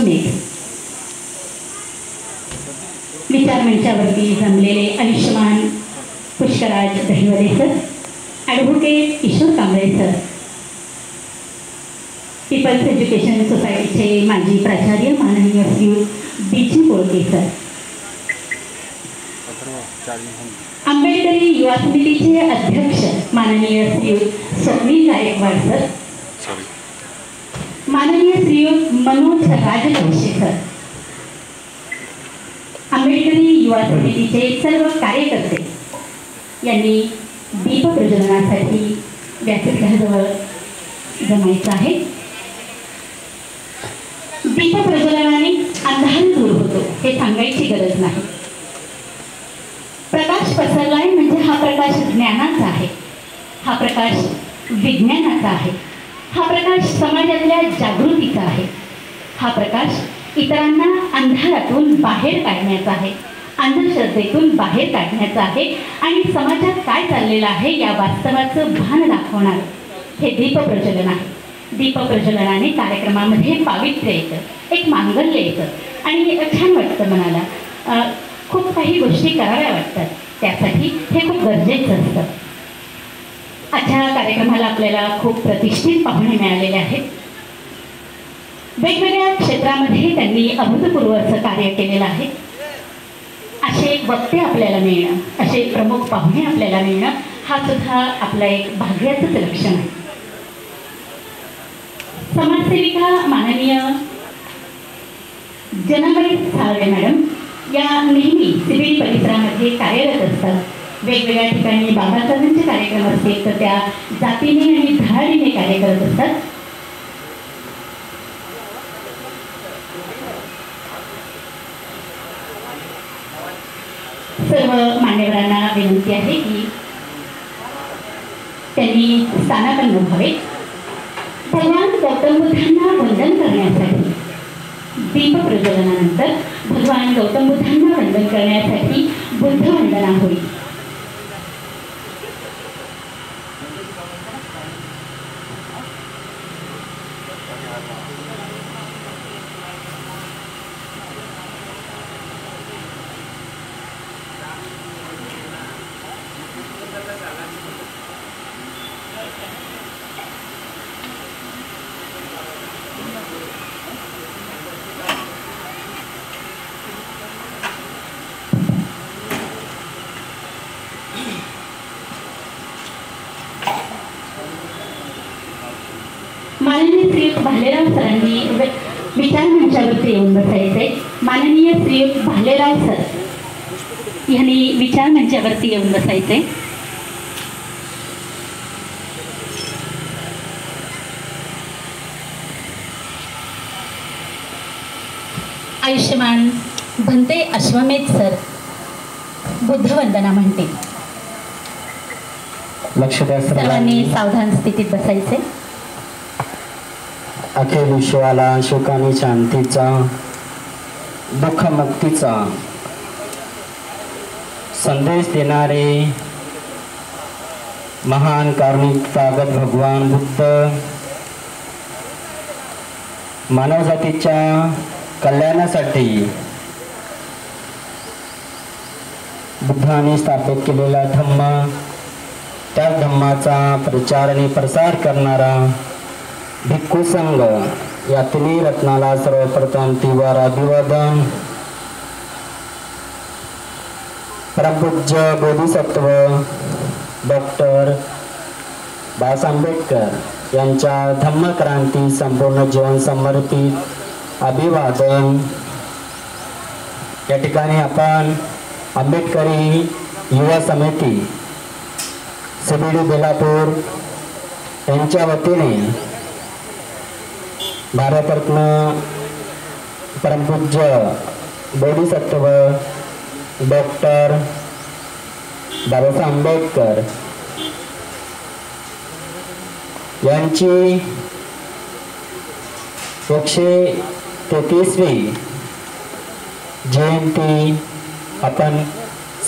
अश्वमेध विचार मंचावरती जमलेले आयुष्यमान पुष्कराज दहिवले सर, ॲडव्होकेट ईश्वर कांबळे सर, पीपल्स एज्युकेशन सोसायटीचे माजी प्राचार्य माननीय श्री बीजी कोळके सर, आंबेडकरी युवा समितीचे अध्यक्ष माननीय श्री स्वप्नील गायकवाड सर, माननीय श्री मनोज राजवंशी सर, आंबेडकरी युवा समितीचे सर्व कार्यकर्ते यांनी दीप प्रज्वलनासाठी व्यासपीठाजवळ जमायचं आहे. दीप प्रज्वलनाने अंधार दूर होतो हे सांगायची गरज नाही. प्रकाश पसरलाय म्हणजे हा प्रकाश ज्ञानाचा आहे, हा प्रकाश विज्ञानाचा आहे, हा प्रकाश समाजातल्या जागृतीचा आहे, हा प्रकाश इतरांना अंधारातून बाहेर काढण्याचा आहे, अंधश्रद्धेतून बाहेर काढण्याचा आहे आणि समाजात काय चाललेलं आहे या वास्तवाचं भान दाखवणार हे दीप प्रज्वलन आहे. दीप प्रज्वलनाने कार्यक्रमामध्ये पावित्र्य येतं, एक मांगल्य येतं आणि छान वाटतं मनाला. खूप काही गोष्टी कराव्या वाटतात, त्यासाठी हे खूप गरजेचं असतं. आजच्या कार्यक्रमाला आपल्याला खूप प्रतिष्ठित पाहुणे मिळालेले आहेत. वेगवेगळ्या क्षेत्रामध्ये त्यांनी अभूतपूर्व असं कार्य केलेलं आहे. असे वक्ते आपल्याला मिळणं, असे प्रमुख पाहुणे आपल्याला मिळणं हा सुद्धा आपला एक भाग्याचंच लक्षण आहे. समाजसेविका माननीय जनाबाई साळवे मॅडम या नेहमी CBD परिसरामध्ये कार्यरत असतात. वेगवेगळ्या ठिकाणी बाबासाहेबांचे कार्यक्रम असतील तर त्या जातीने आणि धडाडीने कार्य करत असतात. सर्व मान्यवरांना विनंती आहे की त्यांनी स्थानापन्न व्हावे. भगवान गौतम बुद्धांना वंदन करण्यासाठी दीप प्रज्वलनानंतर भगवान गौतम बुद्धांना वंदन करण्यासाठी बुद्ध वंदना होईल. माननीय श्री भालेराव सरांनी विचार मंचावरती येऊन बसायचे. माननीय श्री भालेराव सर यांनी विचार मंचावरती येऊन बसायचे. आयुष्यमान भंते अश्वमेध सर बुद्धवंदना म्हणते. सर्वांनी सावधान स्थितीत बसायचे. अखेर विश्वाला सुख आणि शांतीचा, दुःखमुक्तीचा संदेश देणारे महान कारुणिक तागत भगवान बुद्ध मानवजातीच्या कल्याणासाठी बुद्धाने स्थापित केलेला धम्म, त्या धम्माचा प्रचार आणि प्रसार करणारा भिक्खू संघ या तिन्ही रत्नाला सर्वप्रथम तीव्र अभिवादन. परमपूज्य बोधिसत्व डॉक्टर बाबासाहेब आंबेडकर यांच्या धम्मक्रांती संपूर्ण जीवन समर्पित अभिवादन. या ठिकाणी आपण आंबेडकरी युवा समिती CBD बेलापूर यांच्या वतीने भारतरत्न परमपूज्य बोधिसत्व डॉक्टर बाबासाहेब आंबेडकर यांची 133वी जयंती आपण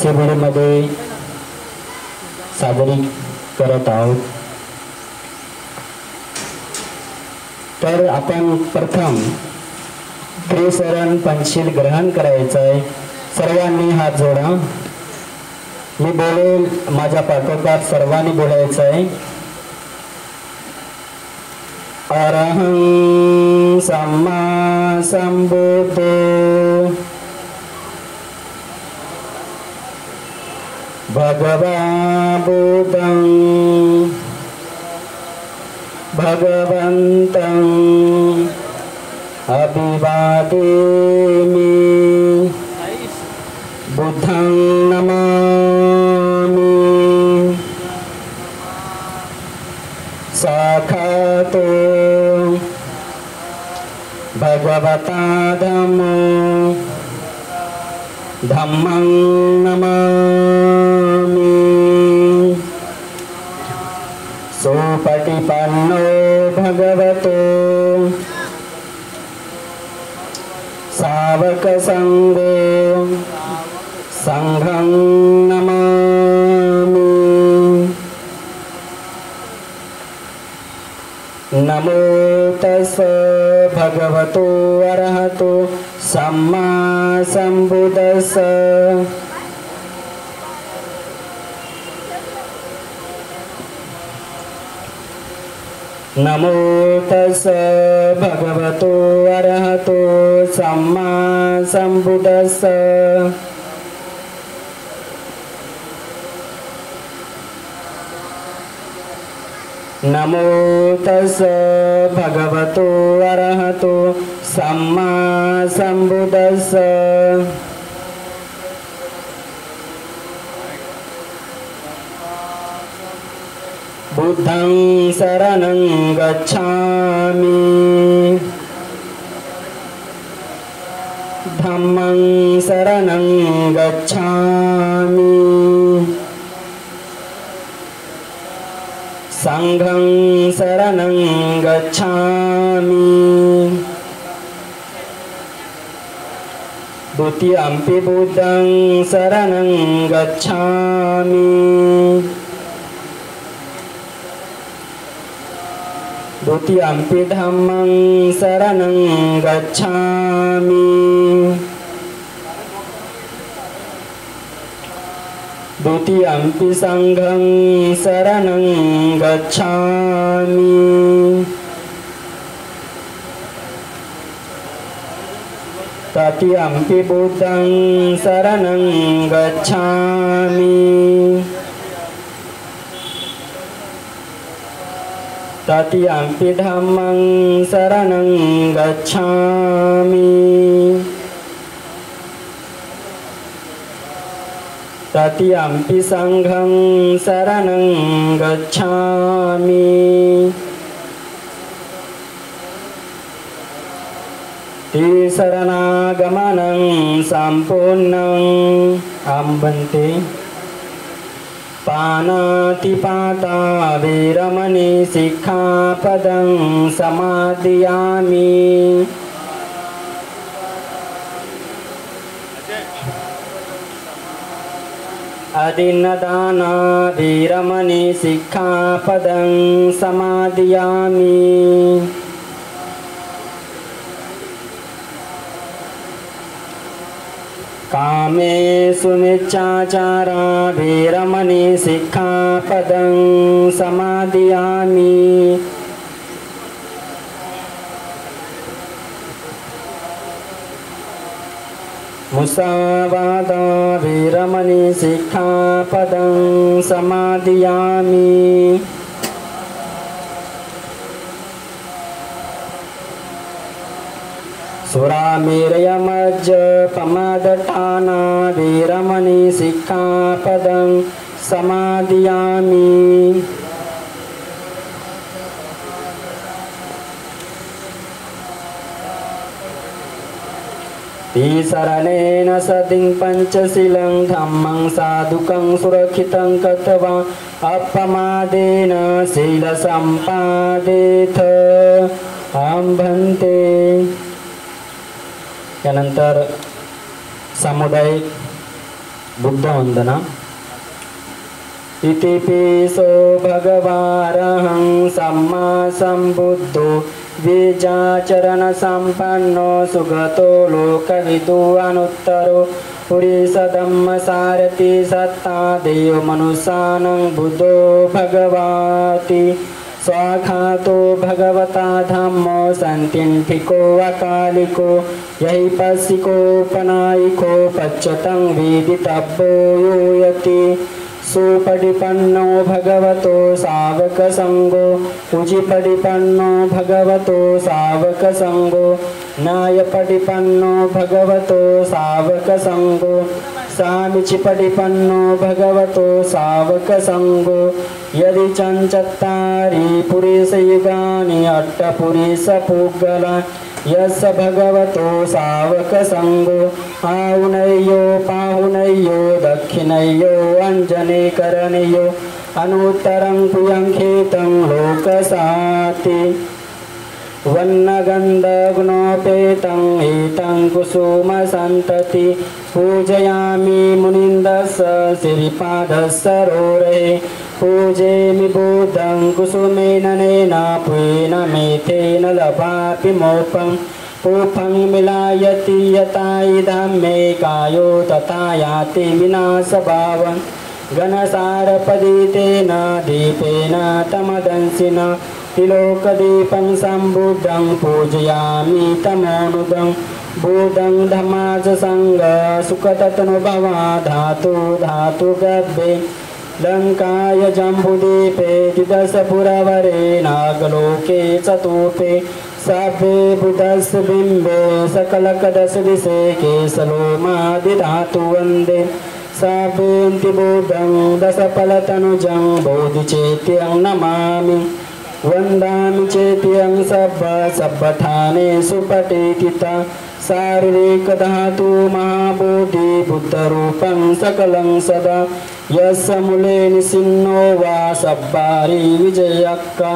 CBDमध्ये साजरी करत आहोत. तर आपण प्रथम त्रिशरण पंचशील ग्रहण करायचं आहे. सर्वांनी हात जोडा. मी बोलेल माझ्या पाठोपाठ सर्वांनी बोलायचं आहे. अरहं सम्मा संबुद्धो भगवा बुद्धं भगवन्तं अभिवादेमि बुद्धं नमामि. साक्षातो भगवता धम्मो धम्मं नमामि. सुपटिपन्नो भगवतो सावकसङ्गो संघं नमामि. नमो तस्स भगवतो अरहतो सम्मा संबुद्धस्स. नमो तस्स भगवतो अरहतो सम्मा संबुद्धस्स. नमो तस्स भगवतो अरहतो सम्मा संबुद्धस्स. बुद्धं शरणं गच्छामि धम्मं शरणं गच्छामि संघं शरणं गच्छामि. द्वितीयम्पि बुद्धं शरणं गच्छामि द्वितीयम्पि धम्मं शरणं गच्छामि द्वितीयम्पि संघं शरणं गच्छामि. तृतीयम्पि बुद्धं शरणं गच्छामि तृतीयम्पि धम्मं शरणं गच्छामि तृतीयम्पि संघं शरणं गच्छामि. तिसरणागमनं सम्पूर्णं आम्बन्ते. पानातिपाता वीरमणि सिक्खापदं समादयामि. अदिन्नदाना वीरमणि सिक्खापदं समादयामि. कामेषु मिच्छाचारा वीरमणि सिक्खापदं समादयामि. मुसावादा वीरमणि सिक्खापदं समादयामि. सुरामेरयमज्जपमदठाना वीरमणि सिक्खापदं समादयामि. तिसरणेन सदिं पंचशीलं धम्मं साधुकं सुरक्षितं कृत्वा अपमादेन शीलसंपादेथ आंभन्ते. त्यानंतर सामुदायिक बुद्ध वंदना. इतिपिसो भगवारहं सम्मा संबुद्धो विद्याचरणसम्पन्नो सुगतो लोकविदु अनुत्तरो पुरीसधम्मसारथि सत्ता देवमनुष्यानं बुद्धो भगवति स्वाखातो भगवता धम्मो सन्तिन्थिको अकालिको यहि पस्सिकोपनायिको पच्यतं वेदितव्यो यूयति सुपटिपन्नो भगवतो सावकसङ्गो उजिपटिपन्नो भगवतो सावकसङ्गो न्यायपटिपन्नो भगवतो सावकसङ्गो सामिचिपटिपन्नो भगवतो सावकसङ्गो यदि चञ्चत्तारि पुरुषयुगानि अट्टपुरुषपुग्गला यस्य भगवतो सावकसङ्गो आहुनय्यो पाहुनय्यो दक्षिणय्यो अञ्जनेकरणयो अनुत्तरं पुयङ्खेतं लोकसाति वन्नगन्धगुणोपेतं एतं कुसुमसन्तति पूजयामि मुनिन्दस्य श्रीपादसरोरे पूजेमि बुद्धं कुसुमेन पुयेन मेथेन लभापि मोपं पूपं मिलायति यथा इदं मे कायो तथा याति विनाशभावं घनसारपदितेन दीपेन तमदंसिन तिलोकदीपं सम्बुद्धं पूजयामि तमोनुदं बुद्धं धम्माज संग सुखतत्नुभवा धातु धातु गभ्ये लङ्काय जम्बुदीपे द्विदशपुरवरे नागलोके चतुपे सभ्ये बुधस्य बिम्बे सकलकदशदिशे केशलोमादिधातु वन्दे सभ्येन्ति बुद्धं दशफलतनुजं बोधिचेत्यं नमामि वन्दामि चेत्यं सब्बठानेषु पठेतिता शारीरिकधातु महाबोधि बुद्धरूपं सकलं सदा यस्य मूले निसिन्नो वा सब्बारि विजयक्का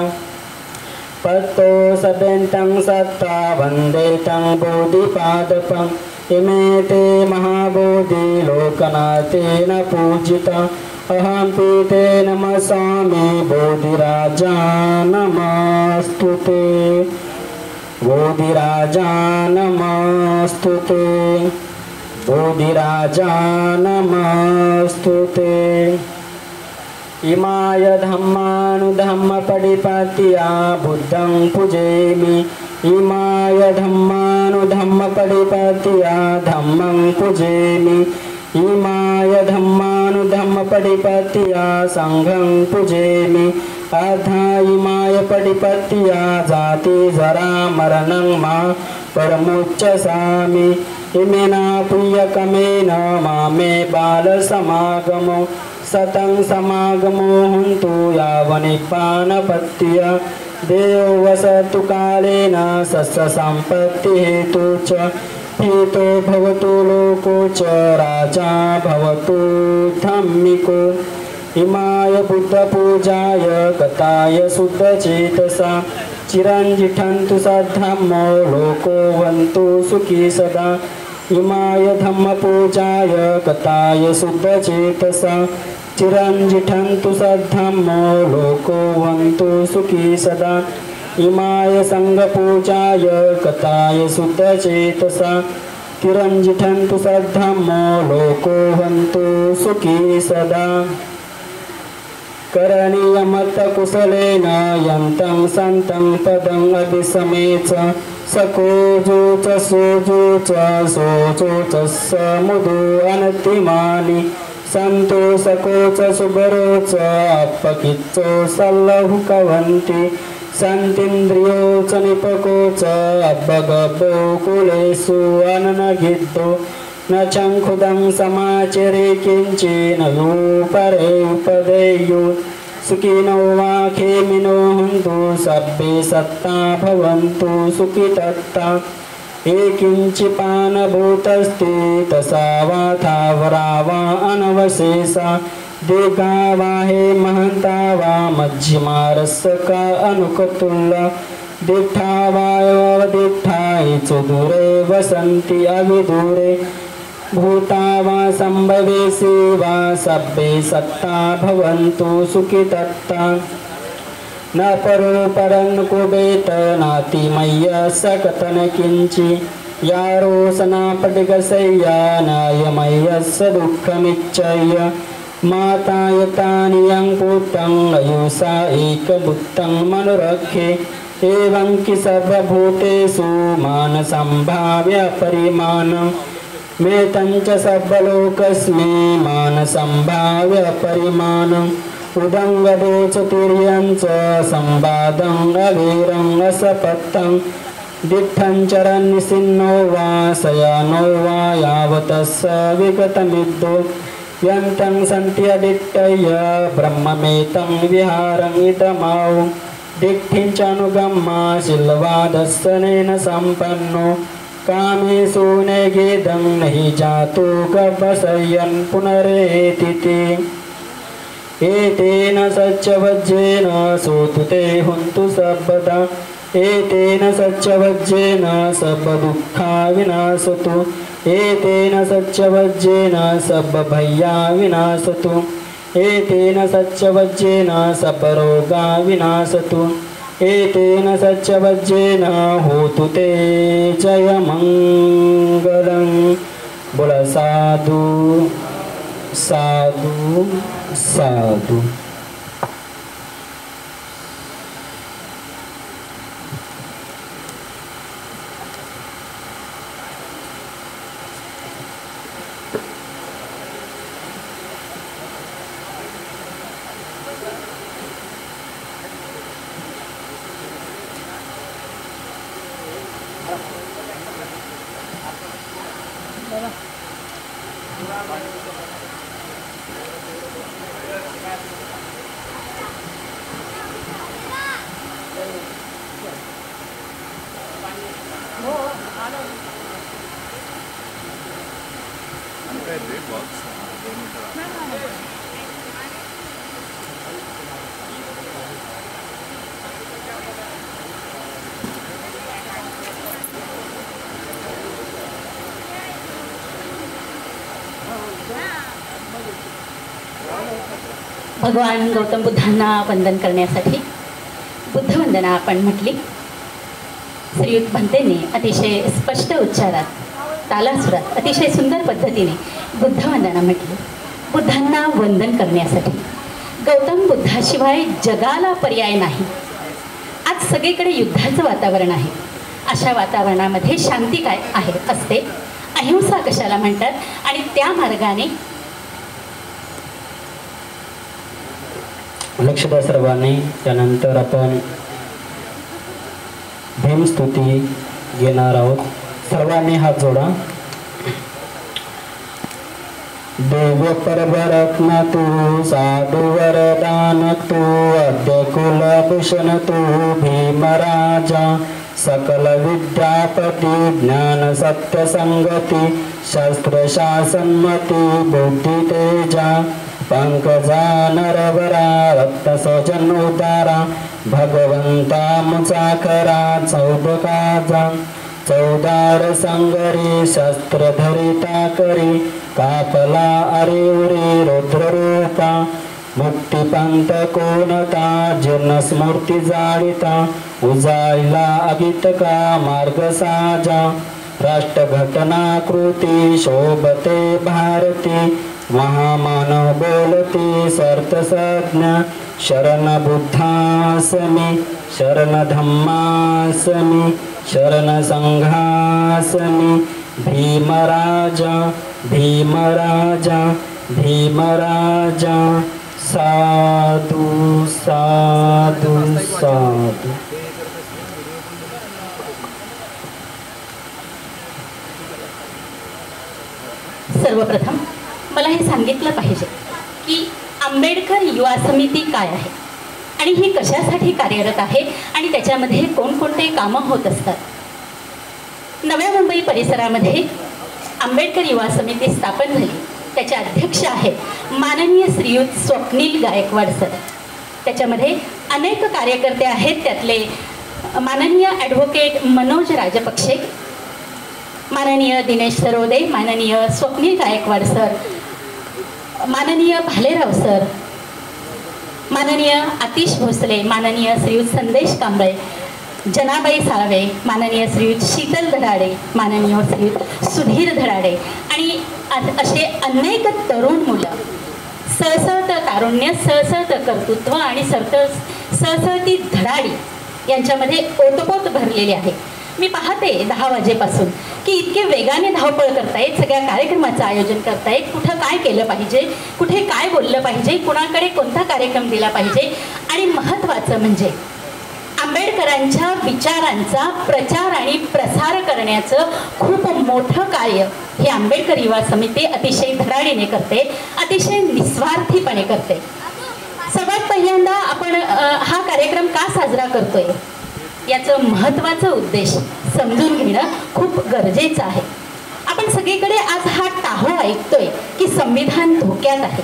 पत्तो सभ्यन्तं सत्ता वन्दे तं बोधिपादपं इमे ते महाबोधि लोकनाथेन पूजिता अहं पीते नमसामि बोधिराजा नमस्तुते बोधिराजा नमस्तुते बोधिराजा नमस्तुते इमाय धम्मानुधम्मपटिपत्या बुद्धं पूजयामि इमाय धम्मानुधम्मपटिपत्या धम्मं पूजयामि इमाय धम्मानुधम्मपटिपत्या संघं पूजयामि अधा इमाय पटिपत्या जाति जरा मरणं मा परमुच्चसामि इमेना प्रियकमेन मामे बालसमागमो सतं समागमो हन्तु यावनिपानपत्य देवो वसतु कालेन सस्यसम्पत्तिहेतु च हितो भवतु लोको च राजा भवतु धम्मिको इमाय बुद्धपूजाय गताय शुद्धचेतसा चिरञ्जीठन्तु सद्धम्मो लोको वन्तु सुखी सदा इमाय धम्मपूजाय गताय शुद्धचेतसा चिरञ्जीठन्तु सद्धम्मो लोको वन्तु सुखी सदा इमाय संघपूजाय गताय शुद्धचेतसा चिरञ्जीठन्तु सद्धम्मो लोको वन्तु सुखी सदा करणीयमत्तकुशलेन यन्तं सन्तं पदम् अभिसमेच सकोजो च सोजो च सोजो च समुदो अनतिमानि सन्तोषको च सुबरो च अपकिच्चो सल्लहुकवन्ति सन्तीन्द्रियो च निपको च अब्बगब्बो कुलेषु अननगिद्धो न चङ्खुदं समाचरे किञ्चिन परे उपदेयु सुखिनो वा खेमिनो हन्तु सभ्ये सत्ता भवन्तु सुखितत्ता एकिञ्चिपानभूतस्ते तसा वा थावरा वा अनवशेषा दीर्घा वा हे महन्ता वा मध्यमारस्का अनुकतुल्ला दीक्षा वायवदीक्षा दूरे वसन्ति अविदूरे भूता वा संभवेसि वा सभ्ये सत्ता भवन्तु सुखितत्ता न परो परन कुबेत नाति मय्य सकतन किंची यारोसना पटिकसय्या नायमय्यस्य दुःखमिच्छय्य मातायतानियं पुत्रं अयुषा एकबुद्धं मनुरक्षे एवं कि सर्वभूतेषु मानसंभाव्य परिमाणं मेतं च सर्वलोकस्मि मानसंभाव्य परिमाणम् उदंगदोचतिर्यं च संवादं अवीरं असपत्तं दिठं चरन्निसिन्नो वा शयानो वा यावतस्य विगतमिद्धो यन्तं सन्त्यदिट्टय्य ब्रह्ममेतं विहारं इदमाउ दिठ्ठिञ्चानुगम्मा शिल्वादस्सनेन सम्पन्नो कामेषु नैगेदं नहि जातो गर्भशय्यन् पुनरेतिते एतेन सच्चवज्जेन सोतुते हुन्तु सर्वदा एतेन सच्चवज्जेन सर्वदुःखा विनाशतु एतेन सच्चवज्जेन सर्वभया विनाशतु एतेन सच्चवज्जेन सर्वरोगा विनाशतु एतेन सच्चवज्जेन होतु ते जयमङ्गलं बोला साधु साधु साधु। भगवान गौतम बुद्धांना वंदन करण्यासाठी बुद्धवंदना आपण म्हटली। श्रीयुत भंतेंनी अतिशय स्पष्ट उच्चारात तालासुरात अतिशय सुंदर पद्धतीने बुद्धवंदना म्हटली। बुद्धांना वंदन करण्यासाठी गौतम बुद्धाशिवाय जगाला पर्याय नाही। आज सगळीकडे युद्धाचं वातावरण आहे। अशा वातावरणामध्ये शांती काय आहे असते, अहिंसा कशाला म्हणतात आणि त्या मार्गाने लक्ष द्या सर्वांनी। त्यानंतर आपण भीमस्तुती घेणार आहोत। सर्वांनी हात जोडा। देव परबरत्न तू साधु वरदान तू अद्य कुलभूषण तू भीमराजा सकल विद्यापती ज्ञान सत्य संगती शास्त्र शासनमती बुद्धि तेजा पंकजा नरवरा रक्त सौजन उदारा भगवंता मुचाखरा चौदकाजा चौदार संगरी शस्त्र धरिता करी कापला अरेवरी रुद्ररूपा मुक्तिपंत कोणता जीर्ण स्मृती जाळिता उजाळला अभितका मार्ग साजा राष्ट्रघटना कृती शोभते भारती महामानव बोलते सर्त सज्ञा शरण बुद्धासमी शरण धम्मासमी शरण संघासमी भीमराजा भीमराजा भीमराजा साधु साधु साधु। सर्वप्रथम मला हे सांगितलं पाहिजे की आंबेडकर युवा समिती काय आहे आणि ही कशासाठी कार्यरत आहे आणि त्याच्यामध्ये कोणकोणते कामं होत असतात। नव्या मुंबई परिसरामध्ये आंबेडकर युवा समिती स्थापन झाली। त्याचे अध्यक्ष आहेत माननीय श्रीयुत स्वप्नील गायकवाड सर। त्याच्यामध्ये अनेक कार्यकर्ते आहेत। त्यातले माननीय ॲडव्होकेट मनोज राजपक्षे, माननीय दिनेश सरोदे, माननीय स्वप्नील गायकवाड सर, माननीय भालेराव सर, माननीय आतिश भोसले, माननीय श्रीयुत संदेश कांबळे, जनाबाई साळवे, माननीय श्रीयुत शीतल धडाडे, माननीय श्रीयुत सुधीर धडाडे आणि असे अनेक तरुण मुलं सळसळतं तारुण्य, सळसळतं कर्तृत्व आणि सळसळती धडाडी यांच्यामध्ये ओतपोत भरलेली आहे. मी पाहते 10 वाजेपासून की इतके वेगाने धावपळ करतायत, सगळ्या कार्यक्रमाचं आयोजन करतायत, कुठं काय केलं पाहिजे, कुठे काय बोललं पाहिजे, कुणाकडे कोणता कार्यक्रम दिला पाहिजे आणि महत्त्वाचं म्हणजे आंबेडकरांच्या विचारांचा प्रचार आणि प्रसार करण्याचं खूप मोठं कार्य हे आंबेडकर युवा समिती अतिशय धडाडीने करते, अतिशय निस्वार्थीपणे करते. सर्वात पहिल्यांदा आपण हा कार्यक्रम का साजरा करतोय याचं महत्त्वाचं उद्देश समजून घेणं खूप गरजेचं आहे. आपण सगळीकडे आज हा टाहो ऐकतोय की संविधान धोक्यात आहे.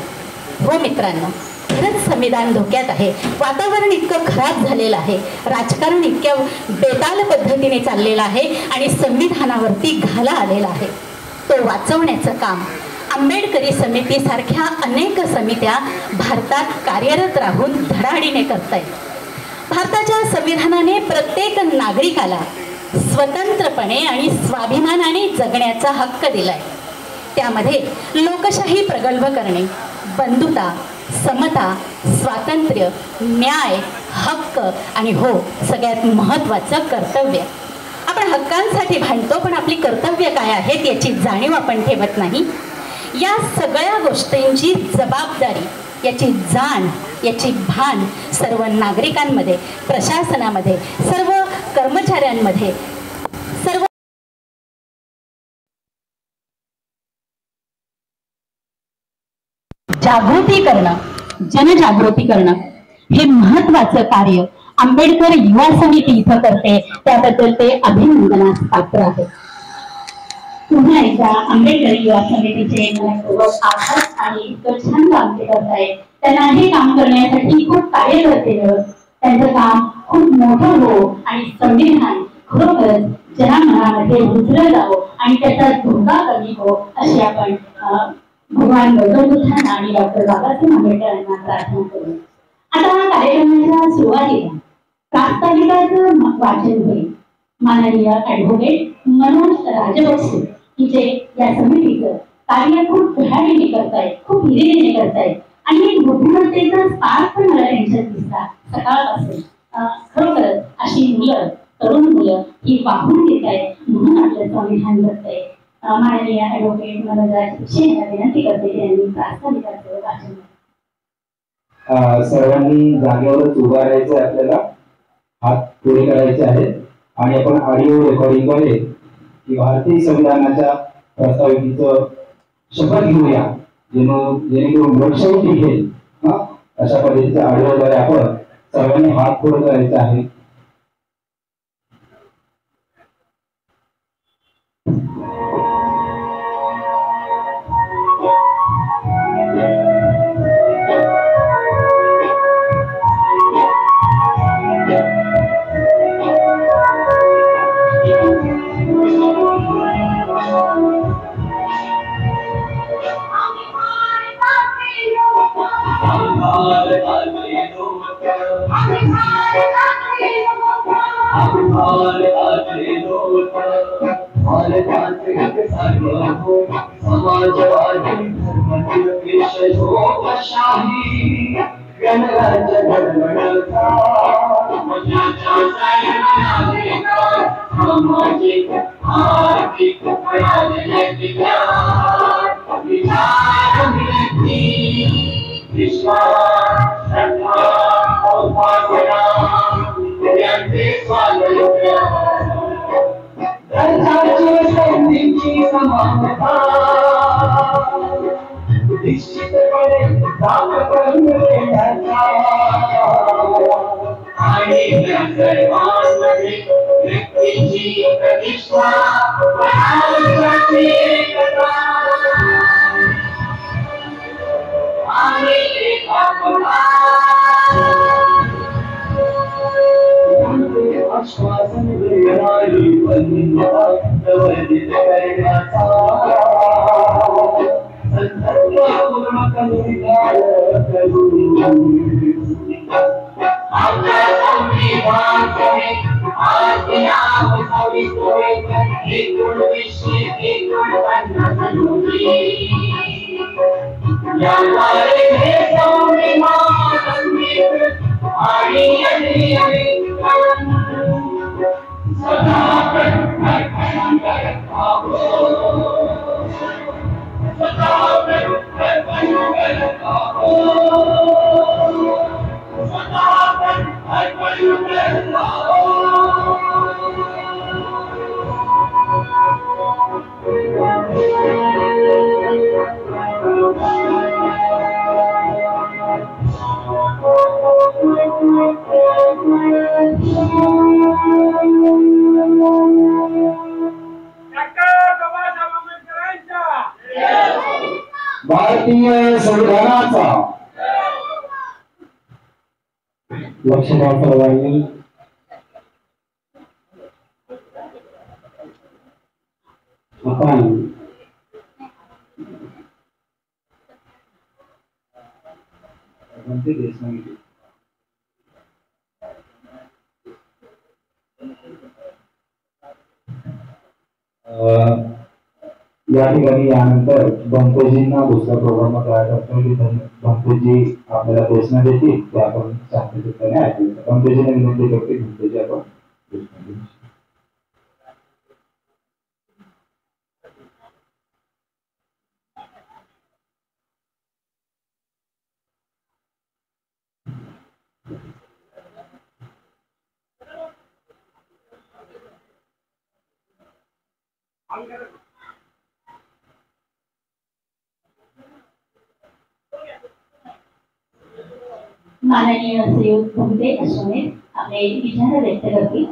हो मित्रांनो, खरंच संविधान धोक्यात आहे. वातावरण इतकं खराब झालेलं आहे, राजकारण इतक्या बेताल पद्धतीने चाललेलं आहे आणि संविधानावरती घाला आलेला आहे. तो वाचवण्याचं काम आंबेडकरी समितीसारख्या अनेक समित्या भारतात कार्यरत राहून धडाडीने करतायत. भारताच्या संविधानाने प्रत्येक नागरिकाला स्वतंत्रपणे आणि स्वाभिमानाने जगण्याचा हक्क दिलाय. त्यामध्ये लोकशाही प्रगल्भ करणे, बंधुता, समता, स्वातंत्र्य, न्याय, हक्क आणि हो सगळ्यात महत्त्वाचं कर्तव्य. आपण हक्कांसाठी भांडतो पण आपली कर्तव्य काय आहेत याची जाणीव आपण ठेवत नाही. या सगळ्या गोष्टींची जबाबदारी, याची जाण, याची भान सर्व नागरिकांमध्ये, प्रशासनामध्ये, सर्व कर्मचाऱ्यांमध्ये, सर्व जागृती करणं, जनजागृती करणं हे महत्त्वाचं कार्य आंबेडकर युवा समिती इथं करते. त्याबद्दल ते अभिनंदनास पात्र आहे. पुन्हा एकदा आंबेडकर युवा समितीचे मनपूर्वक आभार आणि इतकं छान काम ते करतायत. त्यांना हे काम करण्यासाठी खूप कार्य करते. त्यांचं काम खूप मोठं हो आणि संविधान खरोखरच जनामनामध्ये रुजलं जावं आणि त्याचा धोका कमी हो अशी आपण भगवान गौतम बुद्धांना आणि डॉक्टर बाबासाहेब आंबेडकरांना प्रार्थना करू. आता कार्यक्रमाच्या सुरुवातीला प्रास्ताविकाचं वाचन होईल. माननीय ॲडव्होकेट मनोज राजबक्षे की जे या समितीचं कार्य खूप धडाडीने करतायत, खूप हिरिरीने करतायत आणि एक बुद्धिमत्तेचा स्पार्क पण मला त्यांच्यात दिसला सकाळपासून. खरोखरच अशी मुलं, तरुण मुलं ही वाहून घेत आहेत म्हणून आपलं संविधान घडतंय. माननीय ॲडव्होकेट मनोज राजबक्षे यांना विनंती करते की यांनी प्रास्ताविकाचं वाचन. सर्वांनी जागेवरच उभा राहायचं, आपल्याला हात पुढे करायचे आहेत आणि आपण ऑडिओ रेकॉर्डिंग मध्ये भारतीय संविधानाच्या प्रस्ताविकेचं शपथ घेऊया, जेणेकरून लोकशाही टिकेल. अशा पद्धतीच्या ऑडिओद्वारे आपण सर्वांनी हात पुढे करायचे आहे. भारतीय संविधानाचा लक्ष द्या सर्वांनी. आपण या ठिकाणी यानंतर बंतेजींना दुसरा प्रोग्राम करायचा असतो की बंतेजी आपल्याला प्रश्न देतील ते आपण शांततेने ऐकायचं. बंतेजीने विनंती करते बंतेजी आपण प्रश्न देऊ. माननीय श्रीयुत बहुतेक अश्वने आपले विचार व्यक्त करतील.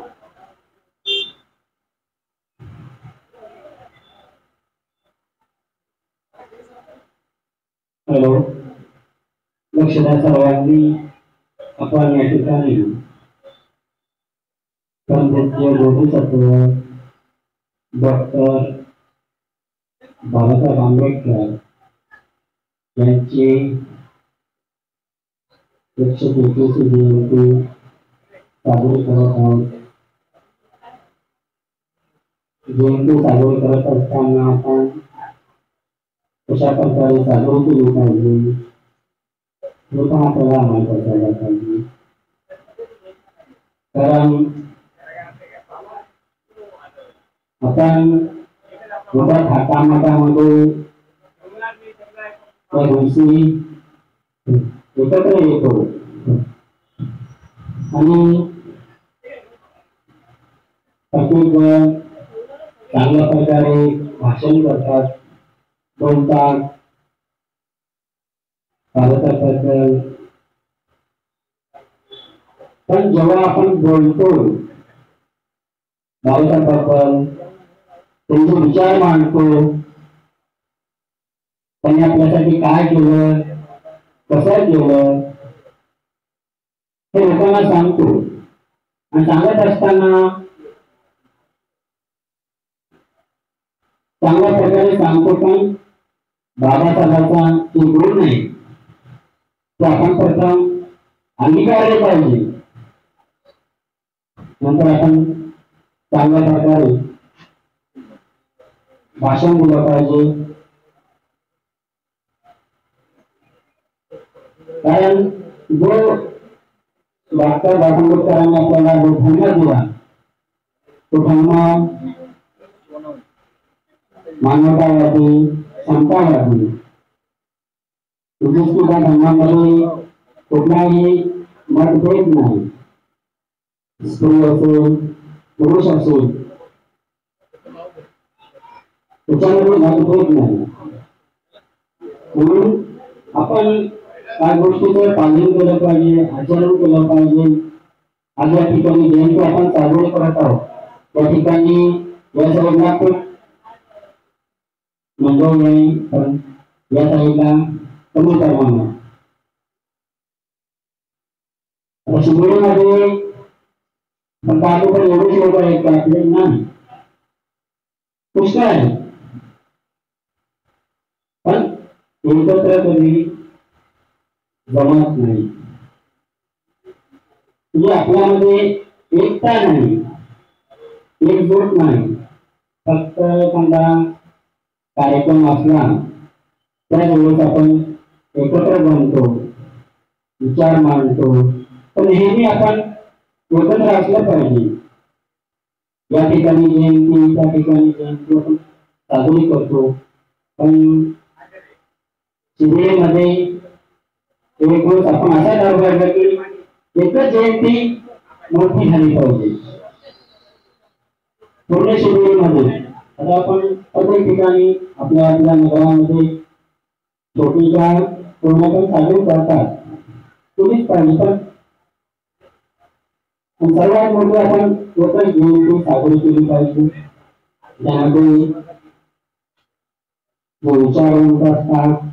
हॅलो, लक्ष द्या सर्वांनी. आपण या ठिकाणी पंडितजी बोधिसत्व डॉक्टर बाबासाहेब आंबेडकर यांची 133वी जयंती साजरी करत आहोत. जयंती साजरी करत असताना आपण कशा प्रकारे साजरी केली पाहिजे हे पण आपल्याला माहीत असायला पाहिजे. कारण आपण मोठ्या थाटामाटामध्ये त्या दिवशी एकत्र येतो आणि प्रत्येक जण चांगल्या प्रकारे भाषण करतात, बोलतात भारताबद्दल. पण जेव्हा आपण बोलतो भारताबद्दल, त्यांचे विचार मांडतो, त्यांनी आपल्यासाठी काय केलं, कसं केलं हे लोकांना सांगतो. आणि सांगत असताना चांगल्या प्रकारे सांगतो. पण बाबासाहेबांचा जे गुण आहे ते आपण प्रथम अंगीकारले पाहिजे, नंतर आपण चांगल्या प्रकारे भाषण दिलं पाहिजे. कारण जो डॉक्टर आंबेडकरांनी आपल्याला जो धर्म दिला तो धर्म मानवतावादी, समतावादी. त्या धर्मामध्ये कुठलाही मतभेद नाही. स्त्री असेल पुरुष असेल त्याच्यामध्ये मतभेद नाही. म्हणून आपण काय गोष्टीचं पालन केलं पाहिजे, आचरण केलं पाहिजे. आज या ठिकाणी जयंती आपण साजरी करत आहोत त्या ठिकाणी या साईडला खूप मंडळ नाही, पण या साईडला कमी प्रमाणात. शिबिरामध्ये पण पण एवढेच लोक आहेत का आपले? नाही, पुष्कळ आहे. पण एकत्र कधी जमत नाही. म्हणजे आपल्यामध्ये एकता नाही, एकजूट नाही. फक्त एखादा कार्यक्रम असला त्यावेळेस आपण एकत्र बनतो, विचार मांडतो, पण नेहमी आपण एकत्र असलं पाहिजे. या ठिकाणी जयंती, त्या ठिकाणी जयंती आपण साजरी करतो, पण शिबिरेमध्ये एक दिवस आपण असा ठरवायचा की एकच जयंती मोठी झाली पाहिजे पूर्ण शिबिरेमध्ये. आता आपण प्रत्येक ठिकाणी आपल्या आपल्या नगरामध्ये छोटीच्या पूर्ण साजरी करतात, तुम्हीच पाहिजे. पण सर्वात मोठी आपण एकच जयंती साजरी केली पाहिजे. त्यामध्ये जे विचारवंत असतात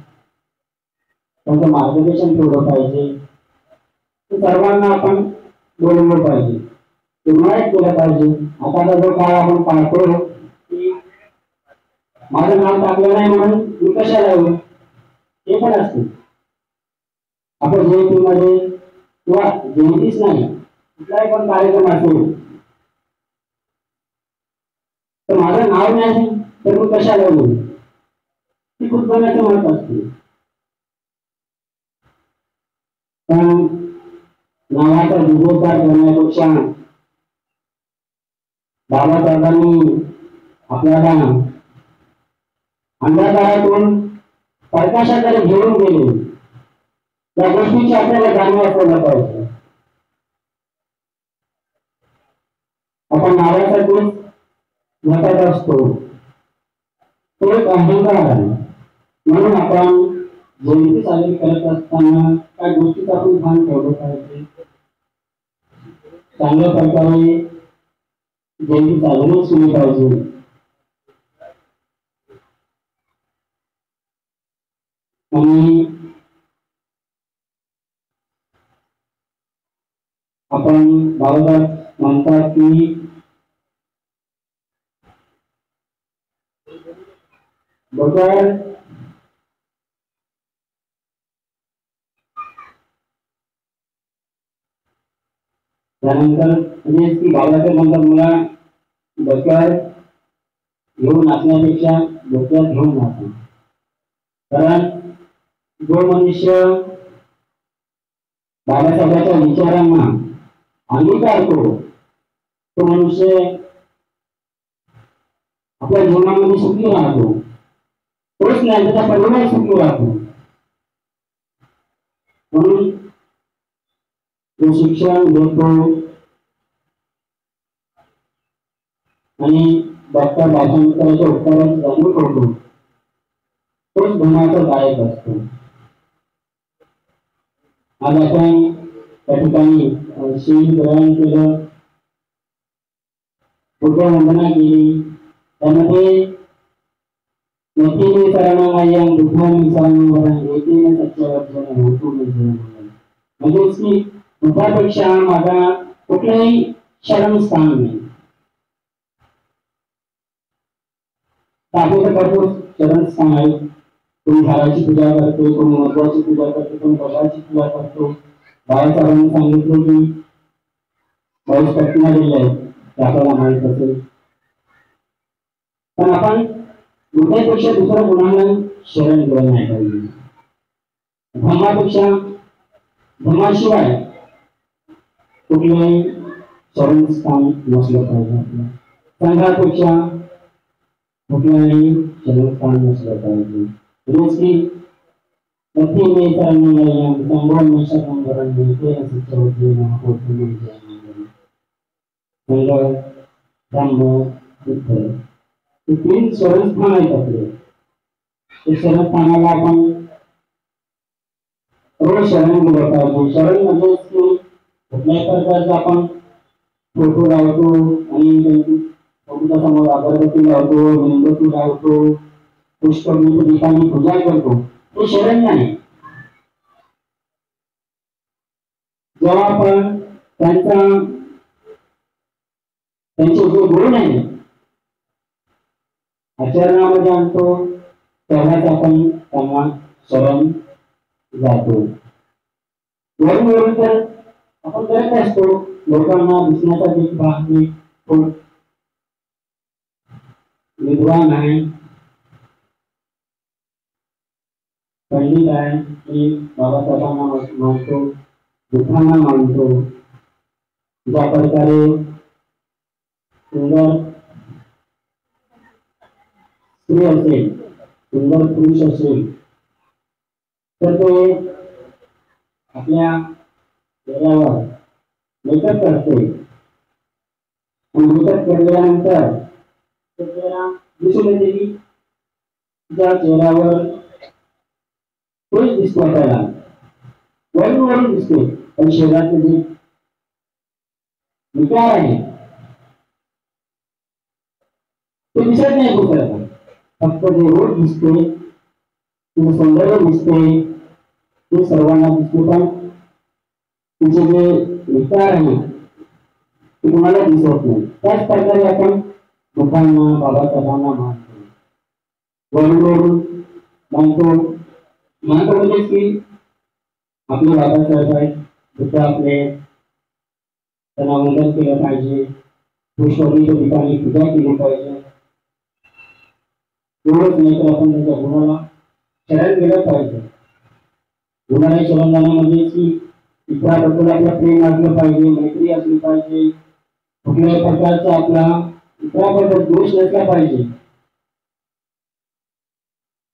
त्यांचं मार्गदर्शन ठेवलं पाहिजे. सर्वांना आपण बोलवलं पाहिजे, इन्व्हाइट केलं पाहिजे. आता जो काळ आपण पाहतो की माझं नाव टाकलं नाही म्हणून मी कशाला येऊ, हे पण असते. आपण जयंतीमध्ये किंवा जयंतीच नाही कुठलाही पण कार्यक्रम असेल तर माझं नाव नाही तर मी कशाला येऊ, ती खूप जणांचं मत असते. पण नावाचा दुरुपयोग करण्यापेक्षा बाबासाहेबांनी आपल्याला अंधकारातून प्रकाशाकडे घेऊन गेले, त्या गोष्टीची आपल्याला जाणीव असायला पाहिजे. आपण नावासाठी झटत असतो, तो एक अहंकार आहे. म्हणून आपण जयंती साजरी करत असताना त्या गोष्टीचं आपण भान ठेवलं पाहिजे. चांगल्या प्रकारे जयंती साजरी केली पाहिजे. आणि आपण बाबासाहेब म्हणतात की बगर त्यानंतर म्हणजे की बाबासाहेब म्हणतात मला डोक्यावर घेऊन नाचण्यापेक्षा डोक्यात घेऊन नाचणं. कारण जो मनुष्य बाबासाहेबांच्या विचारांना अंगीकारतो तो मनुष्य आपल्या जीवनामध्ये सुखी राहतो. तोच नाही त्याचा परिवार सुखी राहतो. म्हणून जो शिक्षण घेतो आणि डॉक्टर भाषांतराच्या उत्तराची जाणीव करतो तोच धर्माचा गायक असतो. आज आपण त्या ठिकाणी शील ग्रहण केलं, बुद्धवंदना केली. त्यामध्ये म्हणजेच की बुद्धापेक्षा माझा कुठलंही शरणस्थान नाही. आपल्याकडे भरपूर शरणस्थान आहे. कोणी झाडाची पूजा करतो, कोणी महत्वाची पूजा करतो, कोणी बगाची पूजा करतो. बाबासाहेबांनी सांगितले की 22 पत्न्या दिल्या आहेत, ते आपल्याला माहित असेल. पण आपण बुद्धापेक्षा दुसऱ्या गुणांना शरण गेलं नाही पाहिजे. धर्मापेक्षा धर्माशिवाय कुठलंही शरणस्थान नसलं पाहिजे. आपल्या संघापेक्षा कुठलंही शरणस्थान नसलं पाहिजे. रोज की प्रति में तरंगयं संभवं शरणं वरं तेन सच्चवतेन होतुं जयं संघ ब्रह्म बुद्ध हे तीन शरणस्थान आहेत आपले. ते शरणस्थानाला आपण रोज शरण गेलं पाहिजे. शरण म्हणजे की कुठल्याही प्रकारचा आपण फोटो लावतो आणि फोटोच्या समोर अगरबत्ती लावतो, मेणबत्ती लावतो, पुष्पगुच्छ ठिकाणी पूजा करतो, ते शरण नाही. जेव्हा आपण त्यांचे जे गुण आहे आचरणामध्ये आणतो तेव्हाच आपण त्यांना शरण जातो. वरून तर आपण करत असतो लोकांना दिसण्यासाठी मी खूप विद्वान आहे, पंडित आहे, मी बाबासाहेबांना मानतो, बुद्धांना मानतो. ज्या प्रकारे सुंदर स्त्री असेल, सुंदर पुरुष असेल, तर ते आपल्या चेहऱ्यावर मेकअप करते. मेकअप केल्यानंतर चेहरा दिसून येते की त्या चेहऱ्यावर तोच दिसतो आपल्याला, वरून दिसते, पण शरीरातले जे विकार आहे ते दिसत नाही दुसऱ्याला. फक्त जे रूप दिसते, तुझं सौंदर्य दिसते, ते सर्वांना दिसते, पण तुझे जे विकार आहे ते कुणाला दिसत नाही. त्याच प्रकारे आपण बुद्धांना, बाबासाहेबांना मानतो, वरून मानतो. म्हणजेच की आपले बाबासाहेब आहेत, बुद्ध आपले, त्यांना वंदन केलं पाहिजे, पुष्कळीच्या ठिकाणी पूजा केली पाहिजे. एवढंच नाही तर आपण त्यांच्या गुणाला शरण गेलं पाहिजे. गुणाला शरण जाणं म्हणजे की इतराबद्दल आपलं प्रेम असलं पाहिजे, मैत्री असली पाहिजे, कुठल्याही प्रकारचा आपला इतराबद्दल दोष नसला पाहिजे.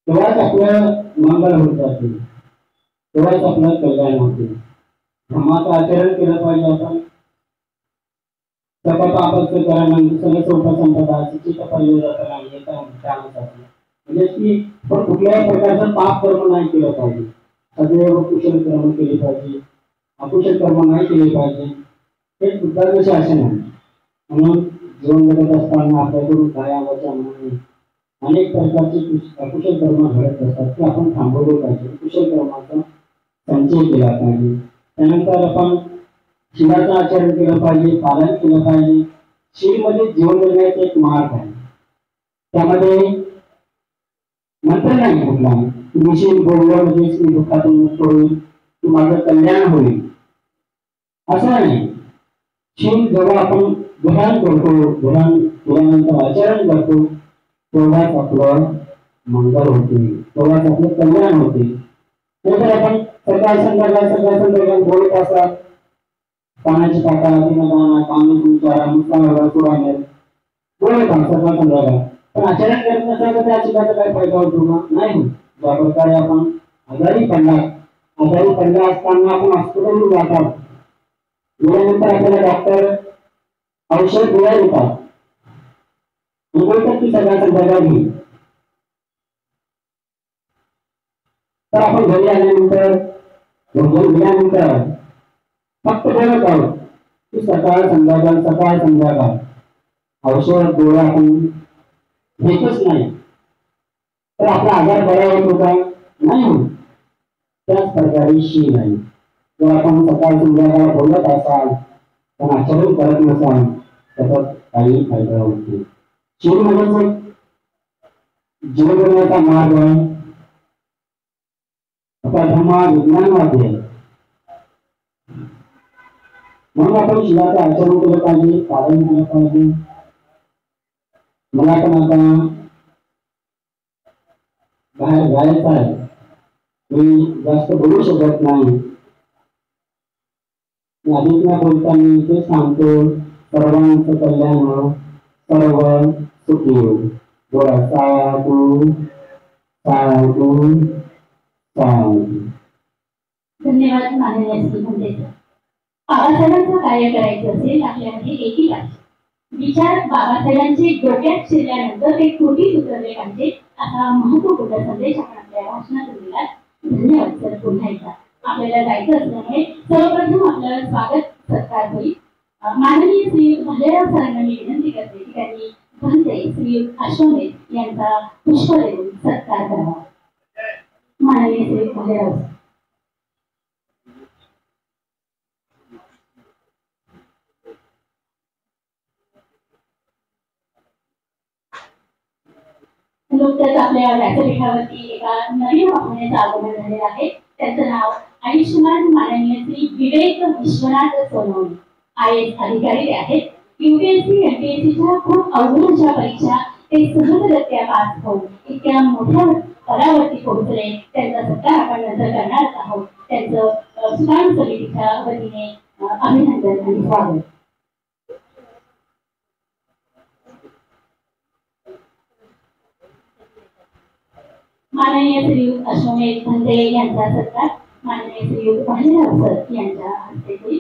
तेव्हाच आपलं मंगल होत जाते, तेव्हाच आपलं कल्याण होते. धर्माचं आचरण केलं पाहिजे. आपण सपता आपत्य करणं, संपदा चित्त परिवर्तन म्हणजे की पण कुठल्याही प्रकारचं पाप कर्म नाही केलं पाहिजे. सदैव कुशल कर्म केले पाहिजे, अकुशल कर्म नाही केले पाहिजे. हे बुद्धाचे शासन आहे. म्हणून जीवन जगत असताना आपल्याकडून कायावाच्या मनाने अनेक प्रकारचे अकुशल कर्म घडत असतात, ते आपण थांबवले पाहिजे. कुशल कर्माचा संचय केला पाहिजे. त्यानंतर आपण शिलाचं आचरण केलं पाहिजे, पालन केलं पाहिजे. शील म्हणजे जीवन जगण्याचा एक मार्ग आहे. त्यामध्ये मंत्र नाही कुठला, शील बोललं म्हणजे मी दुःखातून मुक्त होईल, की माझं कल्याण होईल, असं नाही. शील जेव्हा आपण ध्यान करतो, ध्यान केल्यानंतर आचरण करतो, तेव्हाच आपलं मंगल होते, तेव्हाच आपलं कल्याण होते. नंतर आपण सकाळ संध्याकाळ बोलत असतात, पाण्याची टाका, दिनदाना, कामी विचारा, मुस्ताला सुराने बोलत सकाळ संध्याकाळ. पण आचरण करत नसेल तर त्या शिकायचा काय फायदा होतो का? नाही. ज्या प्रकारे आपण आजारी पडला असताना आपण हॉस्पिटलवर जातात, गेल्यानंतर आपल्याला डॉक्टर औषध गोळ्या देतात, बोलतात की सकाळ संध्याकाळ घे. तर आपण घरी आल्यानंतर गेल्यानंतर फक्त बोलत आहोत की सकाळ संध्याकाळ औषध गोळ्या आपण घेतच नाही, तर आपला आजार बरा होतो का? नाही होत. त्याच प्रकारे शील आहे. जर आपण सकाळ संध्याकाळ बोलत असाल पण आचरण करत नसाल, त्याचा काही फायदा होत नाही. शील म्हणजे जीवन जगण्याचा मार्ग आहे. आता धर्म विज्ञानवादी आहे, म्हणून आपण शिलाचं आचरण केलं पाहिजे, पालन केलं पाहिजे. मला पण आता बाहेर जायचं आहे, मी जास्त बोलू शकत नाही. आधीच न बोलताना ते सांगतो, सर्वांचं कल्याण हो, सर्व सुखी हो. बोला साधू साधू साधू. धन्यवाद माननीय श्री म्हणजे बाबासाहेबांचं कार्य करायचं असेल आपल्यामध्ये एकही विचार बाबासाहेबांचे डोक्यात शिरल्यानंतर ते कृतीत उतरले पाहिजे, असा महत्वपूर्ण संदेश आपण आपल्या भाषणात दिला. धन्यवाद सर. पुन्हा एकदा आपल्याला जायचं असल्यामुळे सर्वप्रथम आपल्याला स्वागत सत्कार होईल. माननीय श्री भालेराव सरांना मी विनंती करते की त्यांनी भंते श्री अश्वमेध यांचा पुष्प देऊन सत्कार करावा. माननीय श्री भालेराव. नुकतंच आपल्या व्यासपीठावरती एका नवीन पाहुण्याचं आगमन झालेलं आहे. त्यांचं नाव आयुष्यमान माननीय श्री विवेक विश्वनाथ सोनवणे. IAS अधिकारी आहेत. UPSC MPSCच्या खूप अवघड अशा परीक्षा ते सहजरित्या पास होऊन इतक्या मोठ्या पदावरती पोहोचले. त्यांचा सत्कार आपण नंतर करणार आहोत. त्यांचं सुकाणू समितीच्या वतीने अभिनंदन आणि स्वागत. माननीय श्रीयुत अश्वमेध भंते यांचा सत्कार माननीय श्रीयुत भालेराव सर यांच्या हस्ते होईल.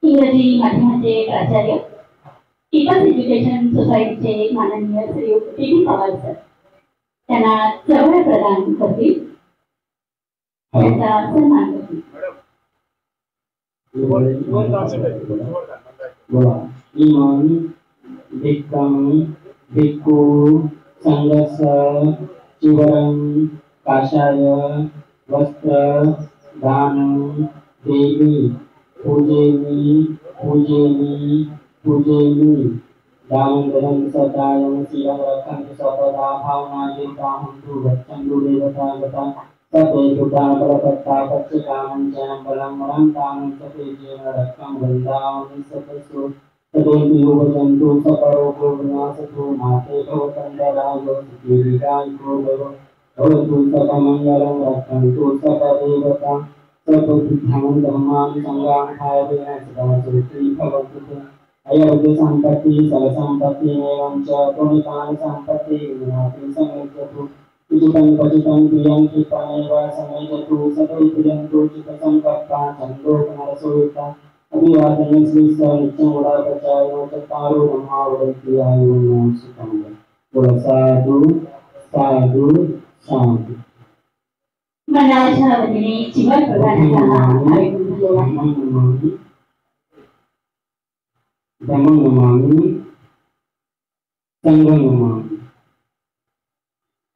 इंग्रजी माध्यमाचे प्राचार्य पीपल्स एज्युकेशन सोसायटीचे माननीय श्रीयुत PB पवार सर त्यांना चळवळ प्रदान करतील. त्यांचा सन्मान करतील. इमान भिक्खम भिक्खू संघर्ष चिवरम काषाय वस्त्र दान देवी पूजेमी पूजेमी पूजेमी दामोदरं सदायं शिवं रक्षन्तु सर्वदा भावनायुक्ताहन्तु गच्छन्तु देवतागता सते दुर्गापरपत्ता पच्चकामं च बलं वरं कामं सते जेन रक्षं वृन्दावनं सतसु तदेव युवजन्तु सपरोपो विनाशतु माते भवतन्दरायो सुखीविकायको भवतु सकमङ्गलं रक्षन्तु सकदेवता सर्वबुद्धां धर्मान् संगान् भावेन सदा सुखी भवतु. अयोग्य संपत्ति सर्वसंपत्ति एवं च पुण्यकान संपत्ति विनाति समेतु उचितं पचितं प्रियं क्षिपमेव समेतु सतो प्रियन्तु चित्तसंकप्पा चन्द्रोपनरसोयुक्ता अभिवादनं श्रीस्य नित्यमुदापचायो चत्तारो ब्रह्मावृत्ति आयुर्नो सुखं बोल साधु साधु साधु. मंडळाच्या वतीने चिवट प्रदानाचा धम्मं नमामि संघं नमामि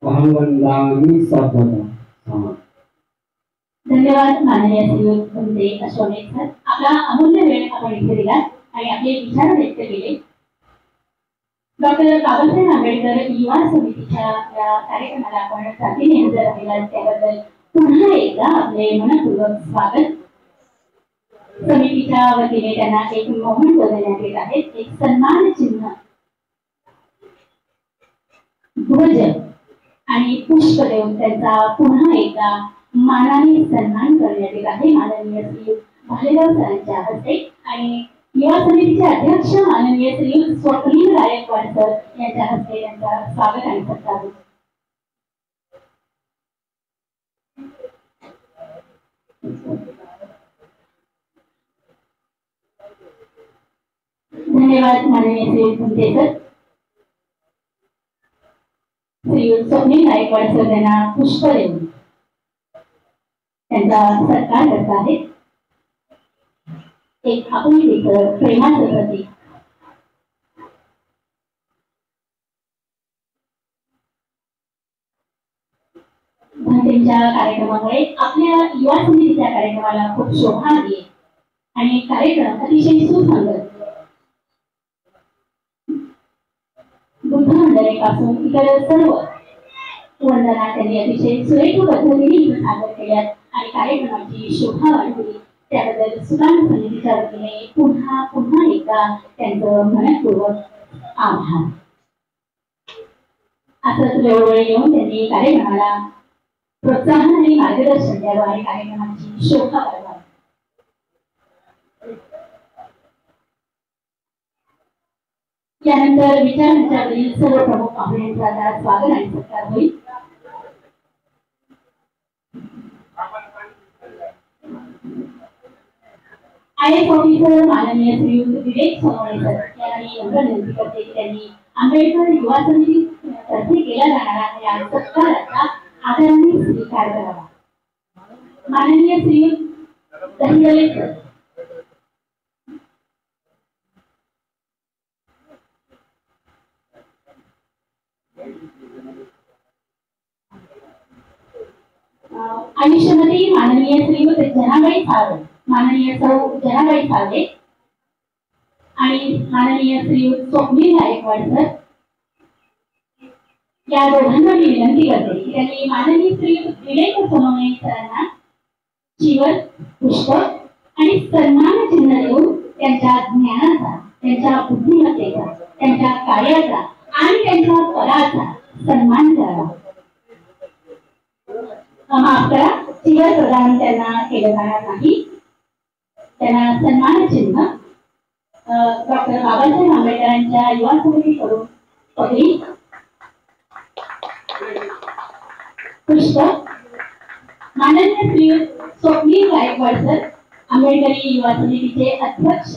अहं वन्दामि सर्वदा. धन्यवाद माननीय श्रीयुत भंते अश्वमेध सर. आपला अमूल्य वेळ आपण इथे दिला आणि आपले विचार व्यक्त केले. डॉक्टर बाबासाहेब आंबेडकर युवा समितीच्या या कार्यक्रमाला आपण साथीने हजर राहिला त्याबद्दल पुन्हा एकदा आपले मनपूर्वक स्वागत. समितीच्या वतीने त्यांना एक मोमेंट देण्यात येत आहे. एक सन्मान चिन्ह ध्वज आणि पुष्प देऊन त्यांचा पुन्हा एकदा मानाने सन्मान करण्यात येत आहे माननीय श्रीयुत भालेराव सरांच्या हस्ते. आणि युवा समितीचे अध्यक्ष माननीय श्रीयुत स्वप्नील गायकवाड सर यांच्या हस्ते त्यांचा स्वागत आणि सत्कार. धन्यवाद माननीय श्रीयुत भंते सर. श्रीयुत स्वप्नील गायकवाड सर यांना पुष्प देऊन त्यांचा सत्कार करत आहेत. एक आपुलकीचं प्रेमाचं प्रतीक. भंतेच्या कार्यक्रमामुळे आपल्या युवा समितीच्या कार्यक्रमाला खूप शोभा आली आणि कार्यक्रम अतिशय सुसंगत. बुद्ध मंडळीपासून इतर सर्व वंदना त्यांनी अतिशय सुरेख पद्धतीने सादर केल्यात आणि कार्यक्रमाची शोभा वाढवली. त्याबद्दल सुकाणू समितीच्या वतीने पुन्हा पुन्हा एकदा त्यांचं मनपूर्वक आभार. असंच वेळोवेळी येऊन त्यांनी कार्यक्रमाला प्रोत्साहन आणि मार्गदर्शन द्यावं आणि कार्यक्रमाची शोभा वाढवावी. यानंतर विचारांच्यावरील सर्व प्रमुख पाहुण्यांचा स्वागत आणि सत्कार होईल. IAS ऑफिसर माननीय श्रीयुत विवेक सोनवणे सर यांनी विनंती करते की त्यांनी आंबेडकर युवा समिती तर्फे केला जाणारा या सत्काराचा आदराने स्वीकार करावा. माननीय श्रीयुत दहिवले सर. आयुष्यमती माननीय श्रीयुत जनाबाई सावंत, माननीय सौ जनाबाई सावंत आणि माननीय श्रीयुत स्वप्नील गायकवाड सर या दोघांना मी विनंती करते की त्यांनी माननीय श्रीयुत विवेक सोनवणे सरांना चिवर पुष्प आणि सन्मान चिन्ह देऊन त्यांच्या ज्ञानाचा, त्यांच्या बुद्धिमत्तेचा, त्यांच्या कार्याचा आणि त्यांच्या पदाचा सन्मान करावा. माफ करा, चिवर प्रदान त्यांना केलं जाणार नाही. त्यांना सन्मान चिन्ह डॉक्टर बाबासाहेब आंबेडकरांच्या युवा समितीकडून पदवी, पुष्प, माननीय श्री स्वप्नील गायकवाड सर, आंबेडकरी युवा समितीचे अध्यक्ष,